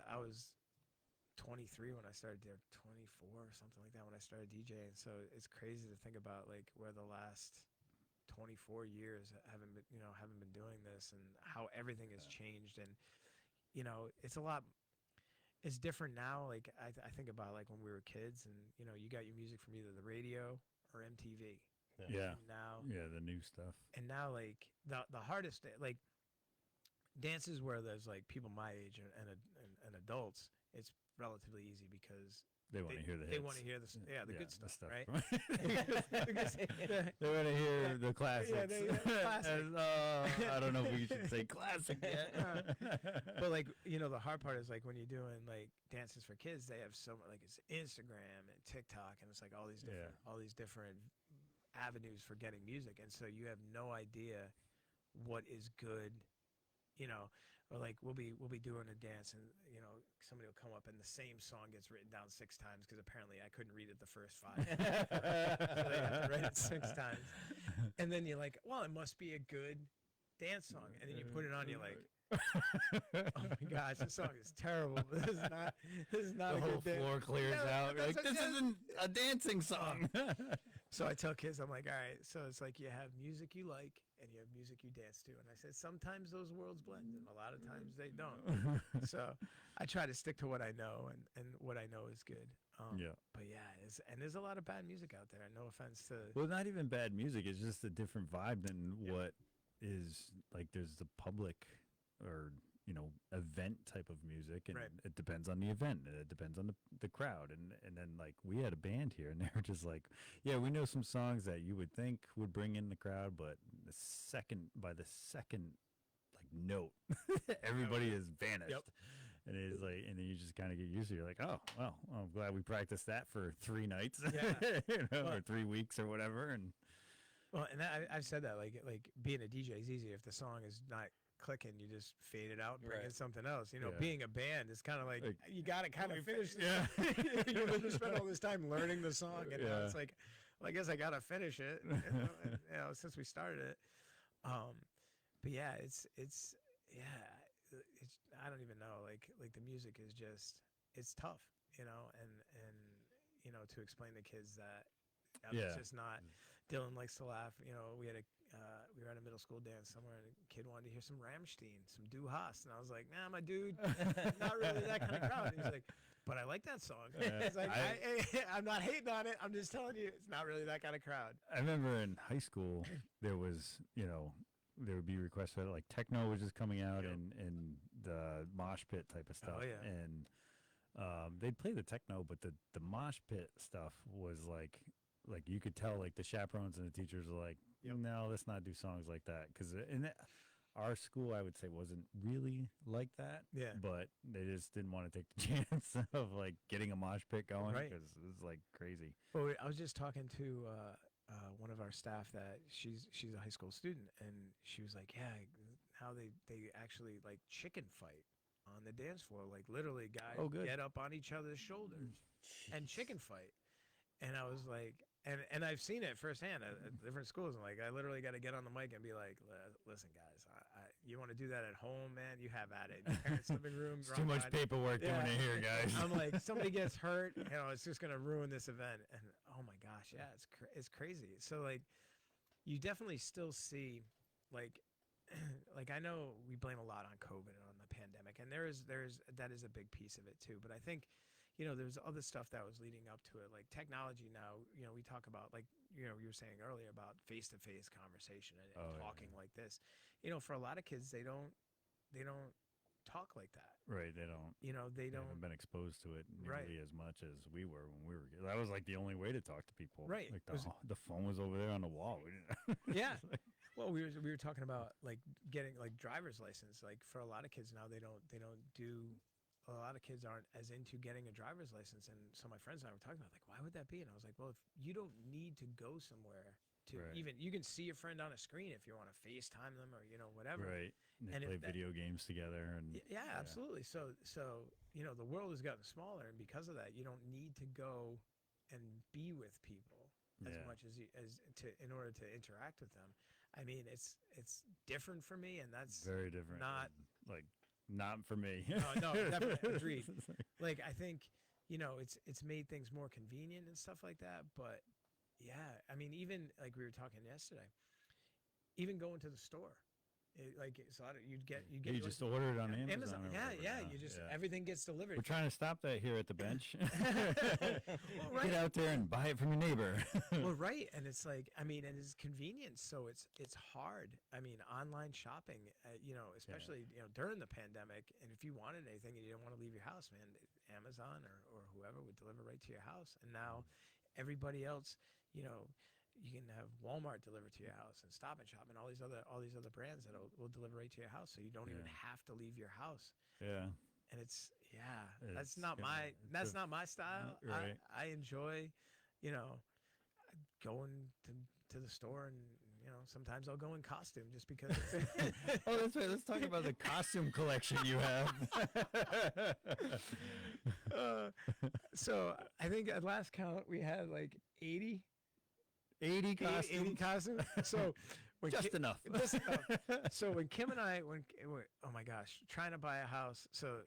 23 when I started there, 24 or something like that when I started DJing. So it's crazy to think about like where the last 24 years haven't been doing this and how everything has changed. And it's different now. Like I think about like when we were kids and you got your music from either the radio or MTV. Yeah. And now The new stuff. and now like the hardest like dances where there's like people my age and adults, it's relatively easy because They want to hear the hits. they want to hear the good the stuff, right? They want to hear the classics. classic. I don't know if we should say classic yet. But like the hard part is like when you're doing like dances for kids, they have so much, like it's Instagram and TikTok and it's like all these different avenues for getting music, and so you have no idea what is good, or like we'll be doing a dance and somebody will come up and the same song gets written down 6 times because apparently I couldn't read it the first 5. So they have to write it 6 times, and then you're like, well, it must be a good dance song, and then you put it on, you're like, oh my gosh, this song is terrible. This is not The a whole good dance. floor clears Yeah, out. You're like, this isn't a dancing song. So I tell kids, I'm like, all right, so it's like you have music you like and you have music you dance to. And I said, sometimes those worlds blend and a lot of times they don't. So I try to stick to what I know and what I know is good. Yeah. But yeah, there's a lot of bad music out there. No offense to. Well, not even bad music. It's just a different vibe than what is like. There's the public or event type of music, and Right. it depends on the event. And it depends on the crowd, and then like we had a band here, and they were just like, yeah, we know some songs that you would think would bring in the crowd, but by the second like note, everybody has vanished. Yep. And it's like, and then you just kind of get used to it. You're like, oh, well, I'm glad we practiced that for 3 nights, Yeah. or 3 weeks or whatever. And Well, and I've said that like being a DJ is easy. If the song is not clicking, you just fade it out and bring in Right. something else. Yeah. Being a band is kind of like Like, you got to kind of finish. Yeah. You spend all this time learning the song, and now Yeah. it's like, well, I guess I got to finish it. Since we started it. But yeah, it's I don't even know. Like the music is just it's tough, and to explain to kids that it's just not. Dylan likes to laugh. We were at a middle school dance somewhere, and a kid wanted to hear some Rammstein, some Du Hast, and I was like, nah, my dude, not really that kind of crowd. And he's like, but I like that song. It's like I'm not hating on it. I'm just telling you, it's not really that kind of crowd. I remember in high school, there was, there would be requests for like techno was just coming out, Yep. and the mosh pit type of stuff. Oh, yeah. And they'd play the techno, but the mosh pit stuff was like you could tell like the chaperones and the teachers were like, Yep. no, let's not do songs like that. Because our school, I would say, wasn't really like that. Yeah. But they just didn't want to take the chance of like getting a mosh pit going Right. because it was like crazy. Well, I was just talking to one of our staff that she's a high school student, and she was like, yeah, how they actually like chicken fight on the dance floor, like literally guys Oh, good. get up on each other's shoulders and chicken fight. And I was like, and I've seen it firsthand at different schools. And like, I literally got to get on the mic and be like, listen, guys, you want to do that at home, man, you have at it. Your parents' living room. It's too much paperwork doing it here, guys. I'm like, somebody gets hurt, it's just gonna ruin this event. And oh my gosh, yeah, it's crazy. So like, you definitely still see, like, like I know we blame a lot on COVID and on the pandemic, and that is a big piece of it too. But I think, there's other stuff that was leading up to it, like technology. Now, we talk about, like, you were saying earlier about face-to-face conversation and talking like this. For a lot of kids, they don't talk like that. Right, they don't. They haven't been exposed to it Right. nearly as much as we were when we were kids. That was like the only way to talk to people. Right. Like the phone was over there on the wall. We didn't. Yeah. Well, we were talking about like getting like driver's license. Like for a lot of kids now, they don't do. A lot of kids aren't as into getting a driver's license, and so my friends and I were talking about, like, why would that be? And I was like, well, if you don't need to go somewhere to even, you can see your friend on a screen if you want to FaceTime them or whatever. Right. And they play video games together, and yeah, absolutely. So the world has gotten smaller, and because of that, you don't need to go and be with people as much as in order to interact with them. I mean, it's different for me, and that's very different. Not for me. No, definitely agreed. Like, I think, it's made things more convenient and stuff like that. But yeah, I mean, even like we were talking yesterday, even going to the store, you just order it on Amazon. Yeah. You just everything gets delivered. We're trying to stop that here at the bench. Well, right. Get out there and buy it from your neighbor. Well, right, and it's like, I mean, and it's convenient, so it's hard. I mean, online shopping, especially during the pandemic, and if you wanted anything and you didn't want to leave your house, man, Amazon or whoever would deliver right to your house. And now everybody else, you can have Walmart deliver to your house, and Stop and Shop, and all these other brands that will deliver right to your house, so you don't even have to leave your house. Yeah. And that's not my style. Right. I enjoy, going to the store, and sometimes I'll go in costume just because. Oh, that's right. Let's talk about the costume collection you have. So I think at last count we had like 80 costumes. 80 costumes. So just enough. So when Kim and I, oh my gosh, trying to buy a house. So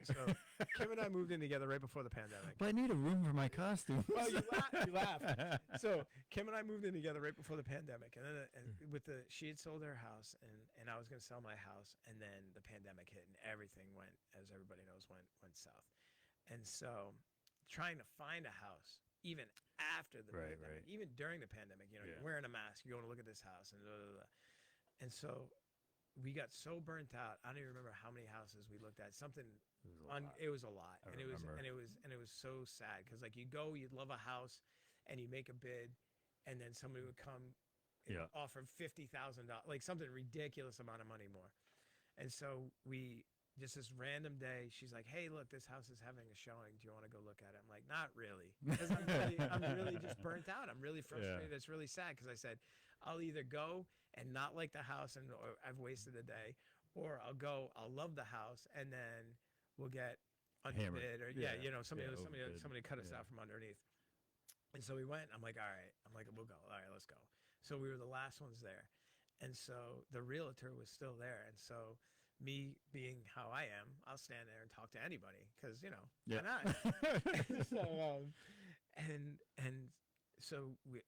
Kim and I moved in together right before the pandemic. But I need a room for my costumes. Well, you laughed. So Kim and I moved in together right before the pandemic, and then she had sold her house, and I was going to sell my house, and then the pandemic hit, and everything went, as everybody knows, went south. And so trying to find a house, even after the pandemic, even during the pandemic, you're wearing a mask, you're going to look at this house, and blah, blah, blah. And so we got so burnt out. I don't even remember how many houses we looked at. It was a lot. And it was so sad, because like you'd love a house, and you make a bid, and then somebody would come and offer $50,000, like something ridiculous amount of money more. And so just this random day, she's like, hey, look, this house is having a showing. Do you want to go look at it? I'm like, not really. Because I'm really just burnt out. I'm really frustrated. It's really sad, because I said, I'll either go and not like the house, or I've wasted a day, or I'll love the house, and then we'll get underbid, or somebody cut us out from underneath. And so we went. I'm like, all right. I'm like, we'll go. All right, let's go. So we were the last ones there. And so the realtor was still there. And so me being how I am, I'll stand there and talk to anybody, because why not? So we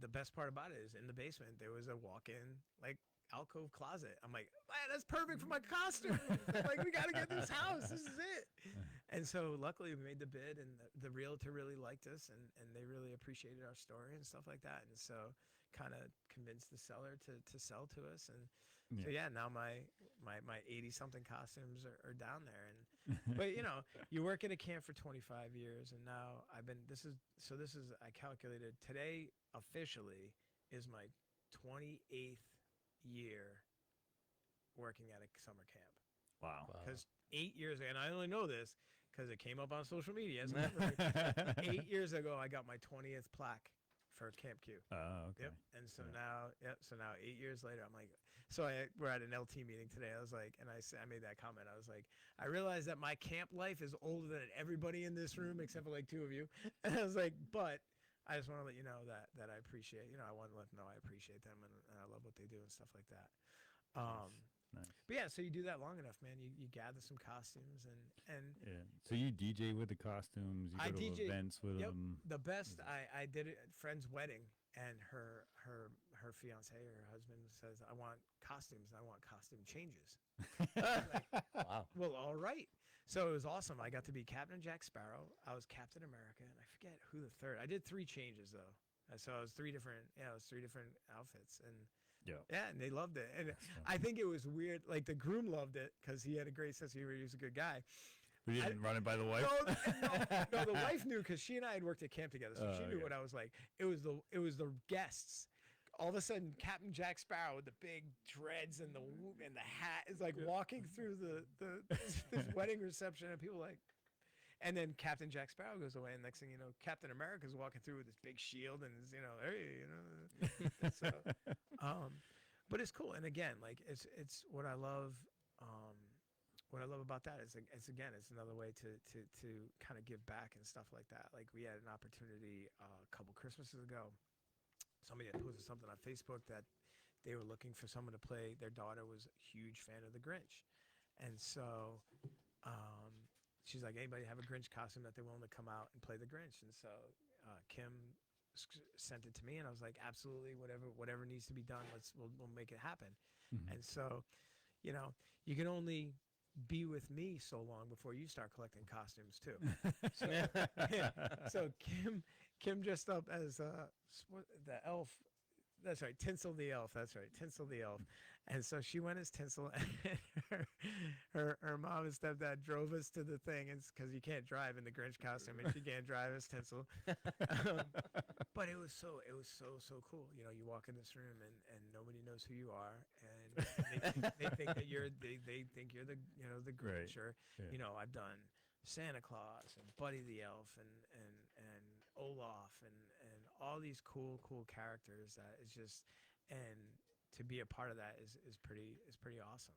the best part about it is, in the basement there was a walk-in like alcove closet. I'm like, man, that's perfect for my costume. Like, we got to get this house. This is it. And so luckily we made the bid, and the realtor really liked us, and they really appreciated our story and stuff like that. And so kind of convinced the seller to sell to us. And so now my 80 something costumes are down there. And but you work at a camp for 25 years, and now I calculated today officially is my 28th year working at a summer camp. Wow. Because 8 years ago, and I only know this because it came up on social media. 8 years ago, I got my 20th plaque for Camp Q. Oh, okay. Yep. And so now 8 years later, I'm like, we're at an LT meeting today. I was like, and I made that comment. I was like, I realized that my camp life is older than everybody in this room except for like two of you. And I was like, but I just want to let you know that I appreciate, I want to let them know I appreciate them, and I love what they do and stuff like that. Nice. But yeah, so you do that long enough, man. You gather some costumes and Yeah. So you DJ with the costumes. You go I to DJ events with Yep, them. the best. I did it at a friend's wedding, and her fiance or her husband says, "I want costumes. And I want costume changes." Like, Wow. well, all right. So it was awesome. I got to be Captain Jack Sparrow. I was Captain America, and I forget who the third. I did 3 changes though. So I was 3 different. Yeah, it was 3 different outfits, and Yeah. and they loved it. And That's fun. I think it was weird. Like the groom loved it because he had a great sense of humor. He was a good guy. But you didn't run it by the wife. No, the wife knew because she and I had worked at camp together, so she knew okay. what I was like. It was the guests. All of a sudden, Captain Jack Sparrow with the big dreads and the hat is like walking through this wedding reception, and people like. And then Captain Jack Sparrow goes away, and next thing you know, Captain America's walking through with this big shield and is, hey. So, but it's cool. And again, like it's what I love. What I love about that is it's another way to kind of give back and stuff like that. Like we had an opportunity a couple Christmases ago. Somebody had posted something on Facebook that they were looking for someone to play. Their daughter was a huge fan of the Grinch, and so she's like, anybody have a Grinch costume that they're willing to come out and play the Grinch? And so Kim sent it to me, and I was like, absolutely, whatever needs to be done, we'll make it happen. Mhm. And so, you can only be with me so long before you start collecting costumes too. So, yeah. So Kim dressed up as the elf. That's right, Tinsel the elf. That's right, Tinsel the elf. And so she went as Tinsel, and her mom and stepdad drove us to the thing, and because you can't drive in the Grinch costume, and she can't drive as Tinsel. But it was so cool. You walk in this room, and nobody knows who you are, and they think that they think you're the Grinch. Right. Or I've done Santa Claus and Buddy the Elf and Olaf and all these cool characters that is just, and to be a part of that is pretty awesome.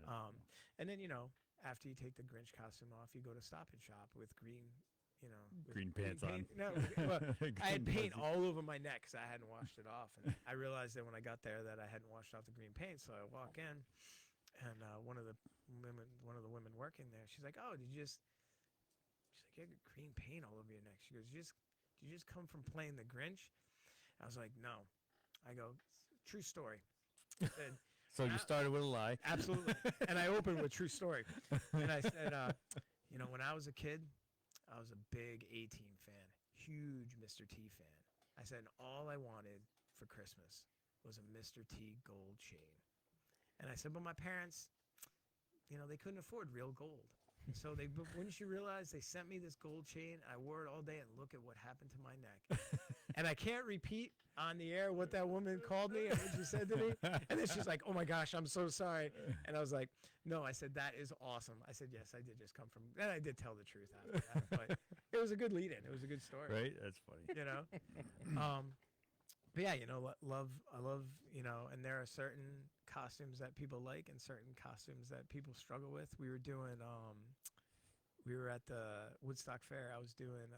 Yeah. And then after you take the Grinch costume off, you go to Stop and Shop with green. With Green pants on. No, well, I had Green paint fuzzy. all over my neck because I hadn't washed it off, and I realized that when I got there that I hadn't washed off the green paint. So I walk in, and one of the women working there, she's like, "Oh, did you just?" She's like, "You have green paint all over your neck." She goes, "Did you just come from playing the Grinch?" I was like, "No." I go, "True story." I said, So you started with a lie. absolutely. And I opened with true story. And I said, when I was a kid, I was a big A-Team fan, huge Mr. T fan. I said, all I wanted for Christmas was a Mr. T gold chain. And I said, but my parents, they couldn't afford real gold. So but wouldn't you realize they sent me this gold chain? I wore it all day, and look at what happened to my neck. And I can't repeat on the air what that woman called me and what she said to me. And then she's like, "Oh my gosh, I'm so sorry." And I was like, "No," I said, "that is awesome." I said, "Yes, I did just come from," and I did tell the truth after that. But it was a good lead-in. It was a good story. Right? That's funny. But yeah, I love, and there are certain costumes that people like and certain costumes that people struggle with. We were at the Woodstock Fair. I was doing,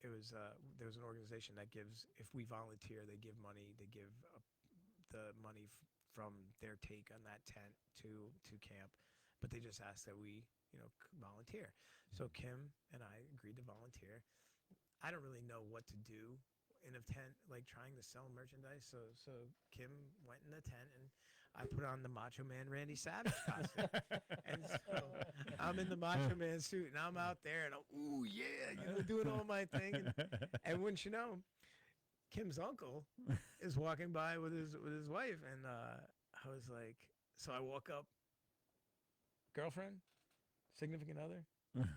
there was an organization that gives, if we volunteer, they give money. They give the money from their take on that tent to camp, but they just ask that we, volunteer. So Kim and I agreed to volunteer. I don't really know what to do in a tent, like trying to sell merchandise. So Kim went in the tent, and I put on the Macho Man Randy Savage costume. And so I'm in the Macho Man suit, and I'm out there, and I'm, ooh, yeah, doing all my thing. And wouldn't you know, Kim's uncle is walking by with his wife, and I was like, so I walk up, girlfriend, significant other.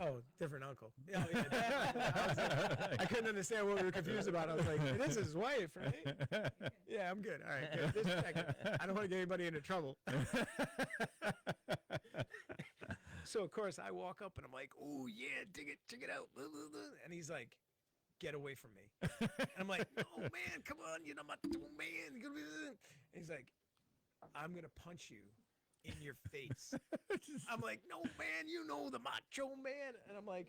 Oh, different uncle. Oh, yeah. I couldn't understand what we were confused about. I was like, this is his wife, right? Yeah, I'm good. All right, good. Just checking. I don't want to get anybody into trouble. So, of course, I walk up, and I'm like, oh, yeah, check it out. And he's like, get away from me. And I'm like, no, man, come on, my man. And he's like, I'm going to punch you in your face. I'm like, no, man, the Macho Man. And I'm like,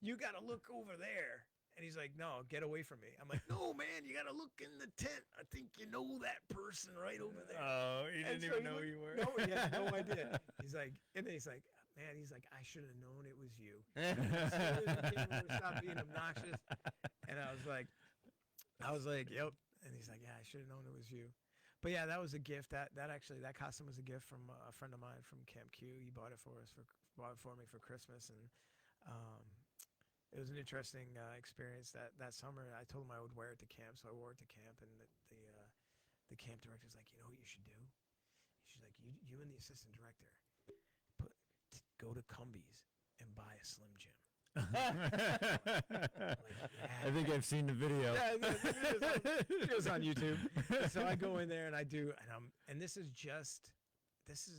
you got to look over there. And he's like, no, get away from me. I'm like, no, man, you got to look in the tent. I think you know that person right over there. Oh, he didn't even know who you were. No, he had no idea. He's like, man, he's like, I should have known it was you. As soon as he came over, stopped being obnoxious. And I was like, yep. And he's like, yeah, I should have known it was you. But yeah, that was a gift. That costume was a gift from a friend of mine from Camp Q. He bought it for me for Christmas, and it was an interesting experience that summer. I told him I would wear it to camp, so I wore it to camp, and the camp director's like, you know what you should do? She's like, you and the assistant director go to Cumbies and buy a Slim Jim. I think I've seen the video. Yeah, it was on YouTube. So I go in there and I do, and this is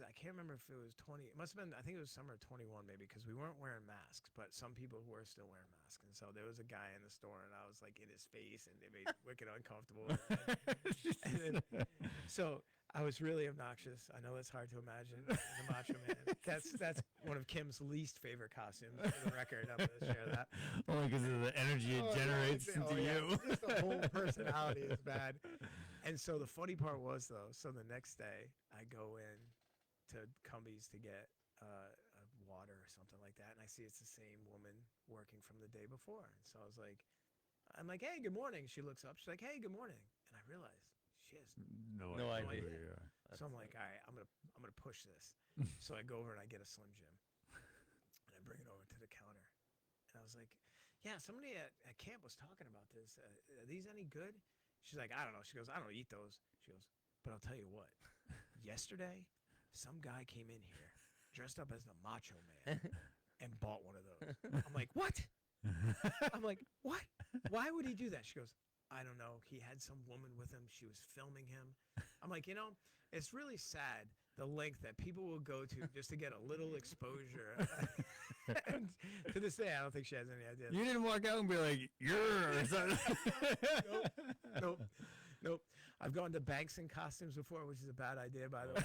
I can't remember if it was 20. It must have been, I think it was summer of 21 maybe, because we weren't wearing masks, but some people were still wearing masks. And so there was a guy in the store, and I was like in his face, and it made me wicked uncomfortable. So I was really obnoxious. I know that's hard to imagine. The Macho Man. That's one of Kim's least favorite costumes. For the record, I'm going to share that. Only because of the energy it generates into you. Just the whole personality is bad. And so the funny part was, though, so the next day I go in to Cumbies to get water or something like that, and I see it's the same woman working from the day before. And so I'm like, hey, good morning. She looks up. She's like, hey, good morning. And I realized she has no idea. idea. So I'm like, all right, I'm gonna push this. So I go over and I get a Slim Jim, and I bring it over to the counter. And I was like, yeah, somebody at camp was talking about this. Are these any good? She's like, I don't know. She goes, I don't eat those. She goes, but I'll tell you what. Yesterday, some guy came in here dressed up as the Macho Man and bought one of those. I'm like, what? I'm like, what? Why would he do that? She goes, I don't know. He had some woman with him. She was filming him. I'm like, it's really sad the length that people will go to just to get a little exposure. And to this day, I don't think she has any idea. You didn't walk out and be like, you're or something. Nope. I've gone to banks in costumes before, which is a bad idea, by the way.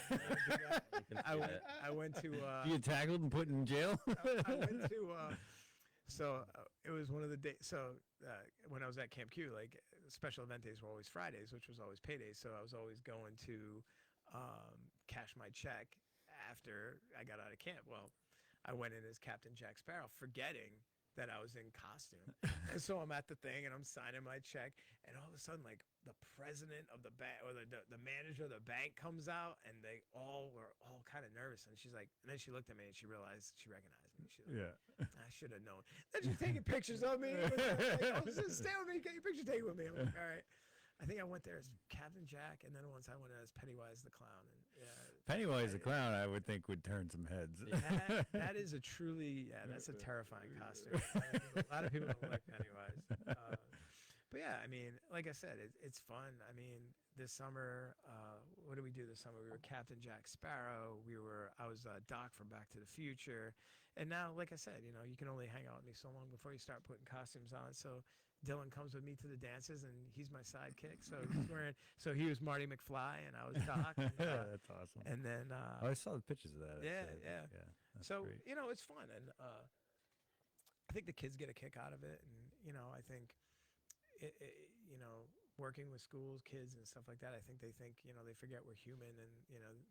I went to... you get tackled and put in jail? I went to... it was one of the days. So when I was at Camp Q, like special event days were always Fridays, which was always paydays. So I was always going to cash my check after I got out of camp. Well, I went in as Captain Jack Sparrow, forgetting that I was in costume. And so I'm at the thing and I'm signing my check, and all of a sudden, like, the president of the bank or the manager of the bank comes out, and they all were all kind of nervous. And she's like, and then she looked at me and she realized she recognized me. She's like, I should have known. Then she's taking pictures of me. Like, stay with me, get your picture taken with me. I'm like, all right. I think I went there as Captain Jack, and then once I went as Pennywise the Clown. And Pennywise the Clown, I would think, would turn some heads. That is a truly, that's a terrifying costume. A lot of people don't like Pennywise. But yeah, I mean, like I said, it's fun. I mean, this summer, what did we do this summer? We were Captain Jack Sparrow. I was Doc from Back to the Future. And now, like I said, you can only hang out with me so long before you start putting costumes on. So Dylan comes with me to the dances, and he's my sidekick. So so he was Marty McFly, and I was Doc. And, that's awesome. And then I saw the pictures of that. Yeah. So great. it's fun, and I think the kids get a kick out of it, and I think working with schools, kids, and stuff like that. I think they forget we're human, and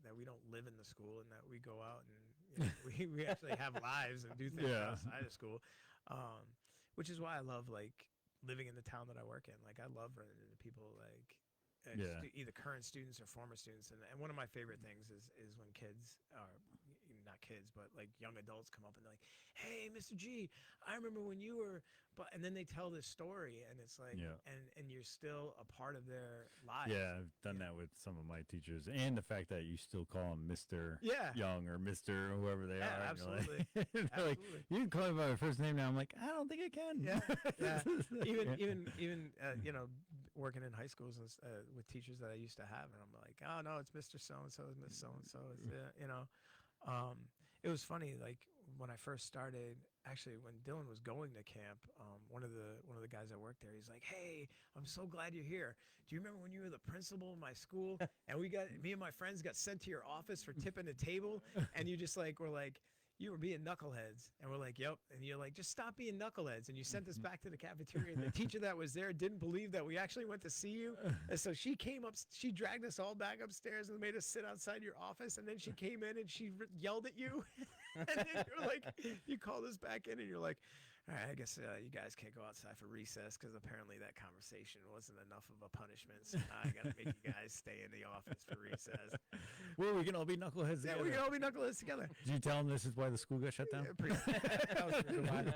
that we don't live in the school, and that we go out and we actually have lives and do things outside of school, which is why I love living in the town that I work in. Like, I love running into people either current students or former students, and one of my favorite things is when kids are not kids but like young adults come up and they're like, hey, Mr. G, I remember when you were, and then they tell this story, and it's like, and you're still a part of their lives. I've done that with some of my teachers, and the fact that you still call them Mr. Young or Mr. whoever they are. Absolutely. Like, you can call me by my first name now. I'm like, I don't think I can. Even working in high schools and with teachers that I used to have, and I'm like, oh no, it's Mr. So and so, it's Miss So and so. It was funny, like when I first started, actually when Dylan was going to camp, one of the guys that worked there, he's like, hey, I'm so glad you're here. Do you remember when you were the principal of my school, and me and my friends got sent to your office for tipping a table, and you just were like, you were being knuckleheads. And we're like, yep. And you're like, just stop being knuckleheads. And you sent us back to the cafeteria. And the teacher that was there didn't believe that we actually went to see you. And so she came up, she dragged us all back upstairs and made us sit outside your office. And then she came in and she yelled at you. And then you're like, you called us back in and you're like, all right, I guess you guys can't go outside for recess because apparently that conversation wasn't enough of a punishment. So now I got to make you guys stay in the office for recess. Well, we can all be knuckleheads Yeah, together. we can all be knuckleheads together. Did you tell them this is why the school got shut down? That was pretty wild.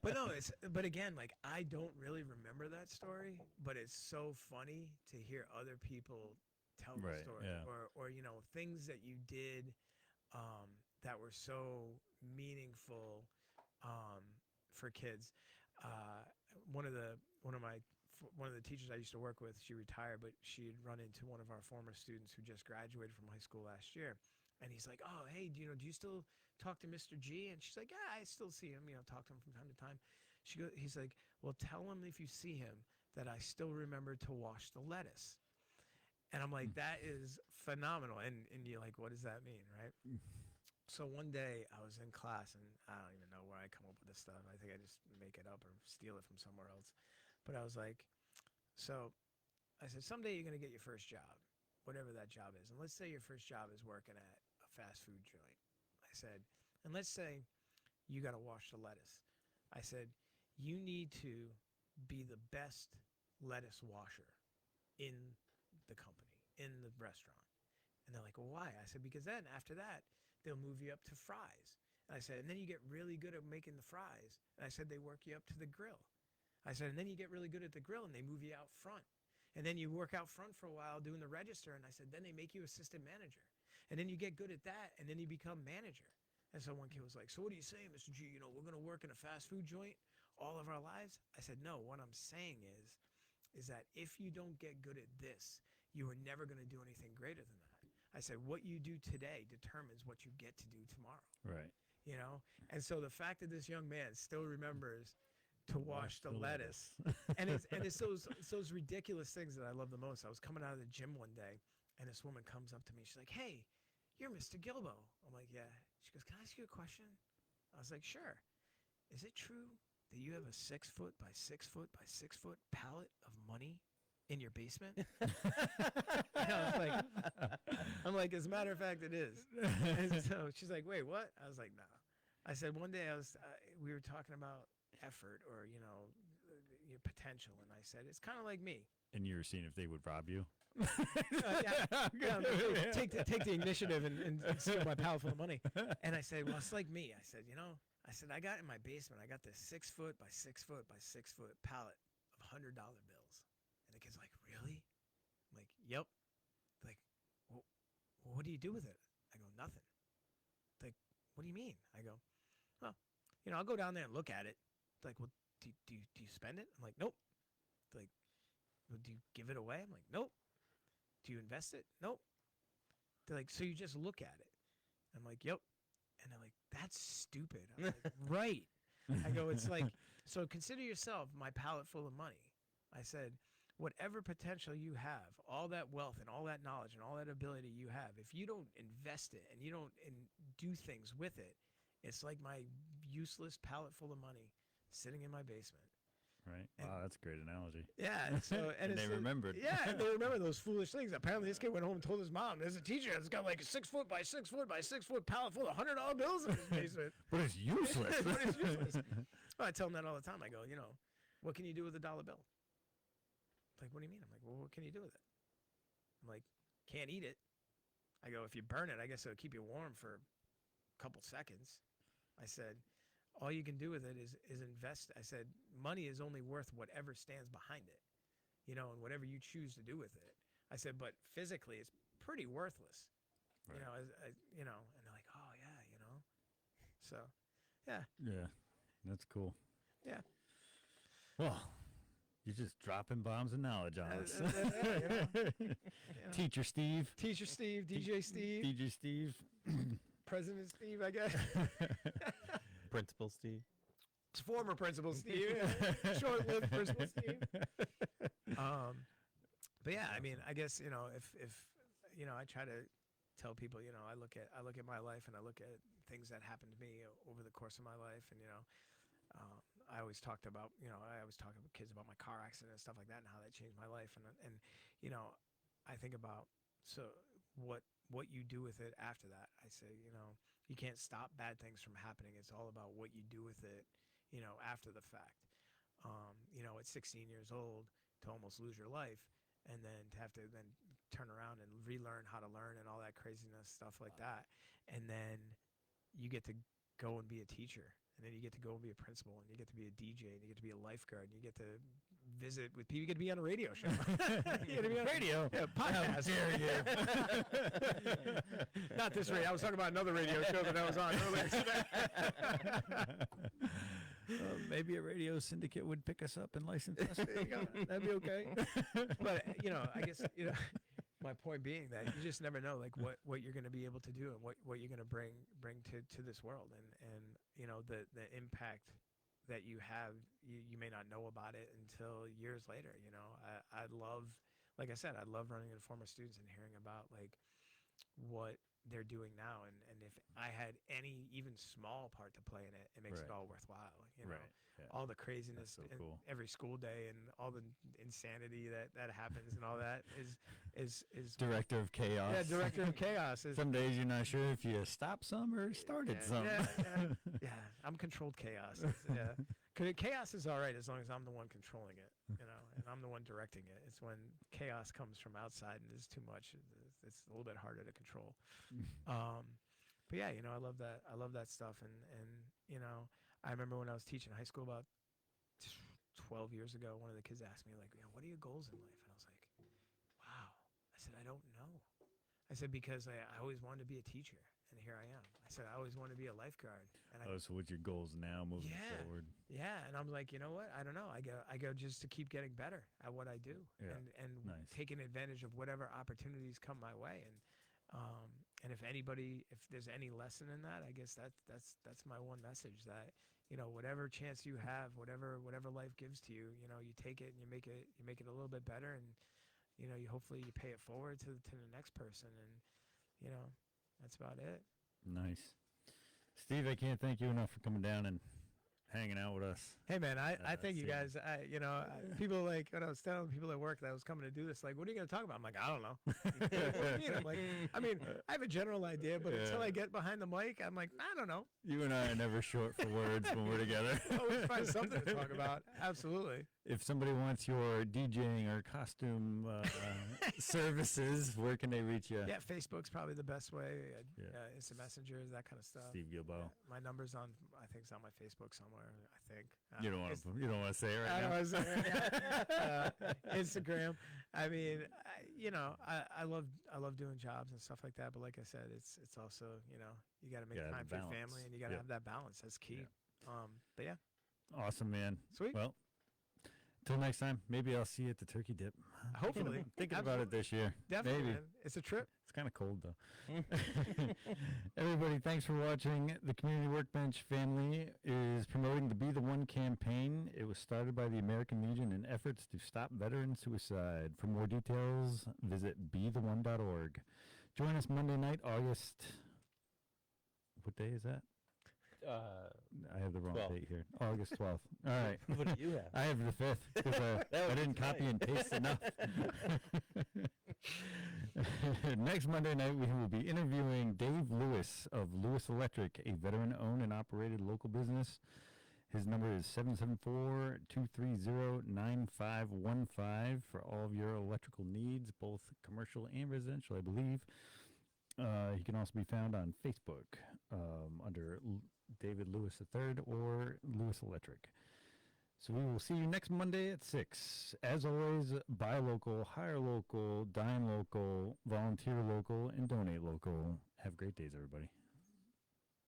But no, but again, like I don't really remember that story, but it's so funny to hear other people tell the Right, story, yeah. or things that you did that were so meaningful for kids. One of the teachers I used to work with, she retired, but she had run into one of our former students who just graduated from high school last year. And he's like, oh, hey, do you still talk to Mr. G? And she's like, yeah, I still see him, talk to him from time to time. He's like, well, tell him if you see him that I still remember to wash the lettuce. And I'm like, that is phenomenal. And you're like, what does that mean, right? So one day I was in class, and I don't even know where I come up with this stuff. I think I just make it up or steal it from somewhere else. But I was like, so I said, someday you're going to get your first job, whatever that job is. And let's say your first job is working at a fast food joint. I said, and let's say you got to wash the lettuce. I said, you need to be the best lettuce washer in the company, in the restaurant. And they're like, well, why? I said, because then after that, they'll move you up to fries. And I said, and then you get really good at making the fries. And I said, they work you up to the grill. I said, and then you get really good at the grill and they move you out front. And then you work out front for a while doing the register. And I said, then they make you assistant manager. And then you get good at that and then you become manager. And so one kid was like, so what are you saying, Mr. G? We're going to work in a fast food joint all of our lives? I said, no, what I'm saying is that if you don't get good at this, you are never going to do anything greater than that. I said, what you do today determines what you get to do tomorrow. Right. And so the fact that this young man still remembers to wash the lettuce, and it's those ridiculous things that I love the most. I was coming out of the gym one day, and this woman comes up to me. She's like, hey, you're Mr. Guilbault. I'm like, yeah. She goes, can I ask you a question? I was like, sure. Is it true that you have a 6 foot by 6 foot by 6 foot pallet of money in your basement? And I'm like, as a matter of fact, it is. And so she's like, wait, what? I was like, no. I said, one day we were talking about effort or, your potential. And I said, it's kind of like me. And you were seeing if they would rob you? Take the initiative and steal my pallet full of money. And I said, well, it's like me. I said, I got in my basement, I got this 6 foot by 6 foot by 6 foot pallet of $100 bills. And the kid's like, really? I'm like, yep. Like, well, what do you do with it? I go, nothing. Like, what do you mean? I go, well, I'll go down there and look at it. It's like, well, do you spend it? I'm like, nope. It's like, well, do you give it away? I'm like, nope. Do you invest it? Nope. They're like, so you just look at it? I'm like, yep. And they're like, that's stupid. I'm like, right. I go, it's like, so consider yourself my pallet full of money. I said, whatever potential you have, all that wealth and all that knowledge and all that ability you have, if you don't invest it and you don't do things with it, it's like my useless pallet full of money sitting in my basement. Right. Wow, that's a great analogy. Yeah. So and they remembered. Yeah, and they remember those foolish things. Apparently, this kid went home and told his mom, "There's a teacher that's got like a 6 foot by 6 foot by 6 foot pallet full of $100 bills in his basement." But it's useless. But it's useless. Well, I tell him that all the time. I go, what can you do with a dollar bill? Like, what do you mean? I'm like, well, what can you do with it? I'm like, can't eat it. I go, if you burn it, I guess it'll keep you warm for a couple seconds. I said, all you can do with it is invest. I said, money is only worth whatever stands behind it, and whatever you choose to do with it. I said, but physically, it's pretty worthless, Right. and they're like, oh yeah, so, yeah. Yeah, that's cool. Yeah. Well, you're just dropping bombs of knowledge on us. Teacher Steve. Teacher Steve, DJ Steve, DJ Steve. President Steve, I guess. Principal Steve. It's former Principal Steve. Short-lived Principal Steve. But yeah, I mean, I guess, if I try to tell people, I look at my life and I look at things that happened to me over the course of my life, and I always talk to kids about my car accident and stuff like that and how that changed my life, and I think about what you do with it after that. I say, you can't stop bad things from happening. It's all about what you do with it, after the fact. At 16 years old, to almost lose your life, and then to have to then turn around and relearn how to learn and all that craziness, stuff like that. And then you get to go and be a teacher, and then you get to go and be a principal, and you get to be a DJ, and you get to be a lifeguard, and you get to visit with people. You get to be on a radio show. You get to be on Radio? Yeah, podcast. How dare you? Not this radio. I was talking about another radio show that I was on earlier today. Maybe a radio syndicate would pick us up and license us. There you go. That'd be okay. But I guess my point being that you just never know, like what you're going to be able to do and what you're going to bring to this world, and the impact that you have. You may not know about it until years later. I love, like I said, I love running into former students and hearing about like what they're doing now, and if I had any even small part to play in it, it makes it all worthwhile. Right. Yeah. All the craziness so and cool. every school day and all the insanity that happens and all that is Director of chaos. Yeah, director of chaos. Some days you're not sure if you stopped some or started some. Yeah. I'm controlled chaos. Yeah. Chaos is all right as long as I'm the one controlling it, and I'm the one directing it. It's when chaos comes from outside and it's too much, it's a little bit harder to control. But yeah, I love that. I love that stuff. And I remember when I was teaching high school about 12 years ago, one of the kids asked me, like, what are your goals in life? And I was like, wow. I said, I don't know. I said, because I always wanted to be a teacher, and here I am. I said, I always wanted to be a lifeguard. And So what's your goals now moving forward? Yeah, and I'm like, you know what? I don't know. I go just to keep getting better at what I do, and Nice. taking advantage of whatever opportunities come my way. And if there's any lesson in that, I guess that's my one message, that whatever chance you have, whatever life gives to you, you take it and you make it a little bit better, and you hopefully you pay it forward to the next person, and that's about it. Nice. Steve, I can't thank you enough for coming down and hanging out with us. Hey man, I thank you same. guys. People like, when I was telling people at work that I was coming to do this, like, what are you going to talk about? I'm like, I don't know. What do you mean? I'm like, I have a general idea, but until I get behind the mic, I'm like, I don't know. You and I are never short for words when we're together. Always find something to talk about. Absolutely. If somebody wants your DJing or costume services, where can they reach you? Yeah, Facebook's probably the best way. Instant messengers, that kind of stuff. Steve Guilbault. My number's I think it's on my Facebook somewhere. I think. You don't want to say it right I now. don't want to say it. Instagram. I mean, I love doing jobs and stuff like that. But like I said, it's also, you got to make time for your family, and you got to have that balance. That's key. Yeah. But yeah. Awesome, man. Sweet. Well, till next time, maybe I'll see you at the turkey dip. Hopefully. Thinking about it this year. Definitely. Maybe. Man. It's a trip. It's kind of cold, though. Everybody, thanks for watching. The Community Workbench family is promoting the Be the One campaign. It was started by the American Legion in efforts to stop veteran suicide. For more details, visit betheone.org. Join us Monday night, August... What day is that? I have the wrong 12th. date here. August 12th. All right. What do you have? I have the 5th because I didn't copy and paste enough. Next Monday night, we will be interviewing Dave Lewis of Lewis Electric, a veteran-owned and operated local business. His number is 774-230-9515 for all of your electrical needs, both commercial and residential, I believe. He can also be found on Facebook under David Lewis III or Lewis Electric. So we will see you next Monday at 6. As always, buy local, hire local, dine local, volunteer local, and donate local. Have great days, everybody.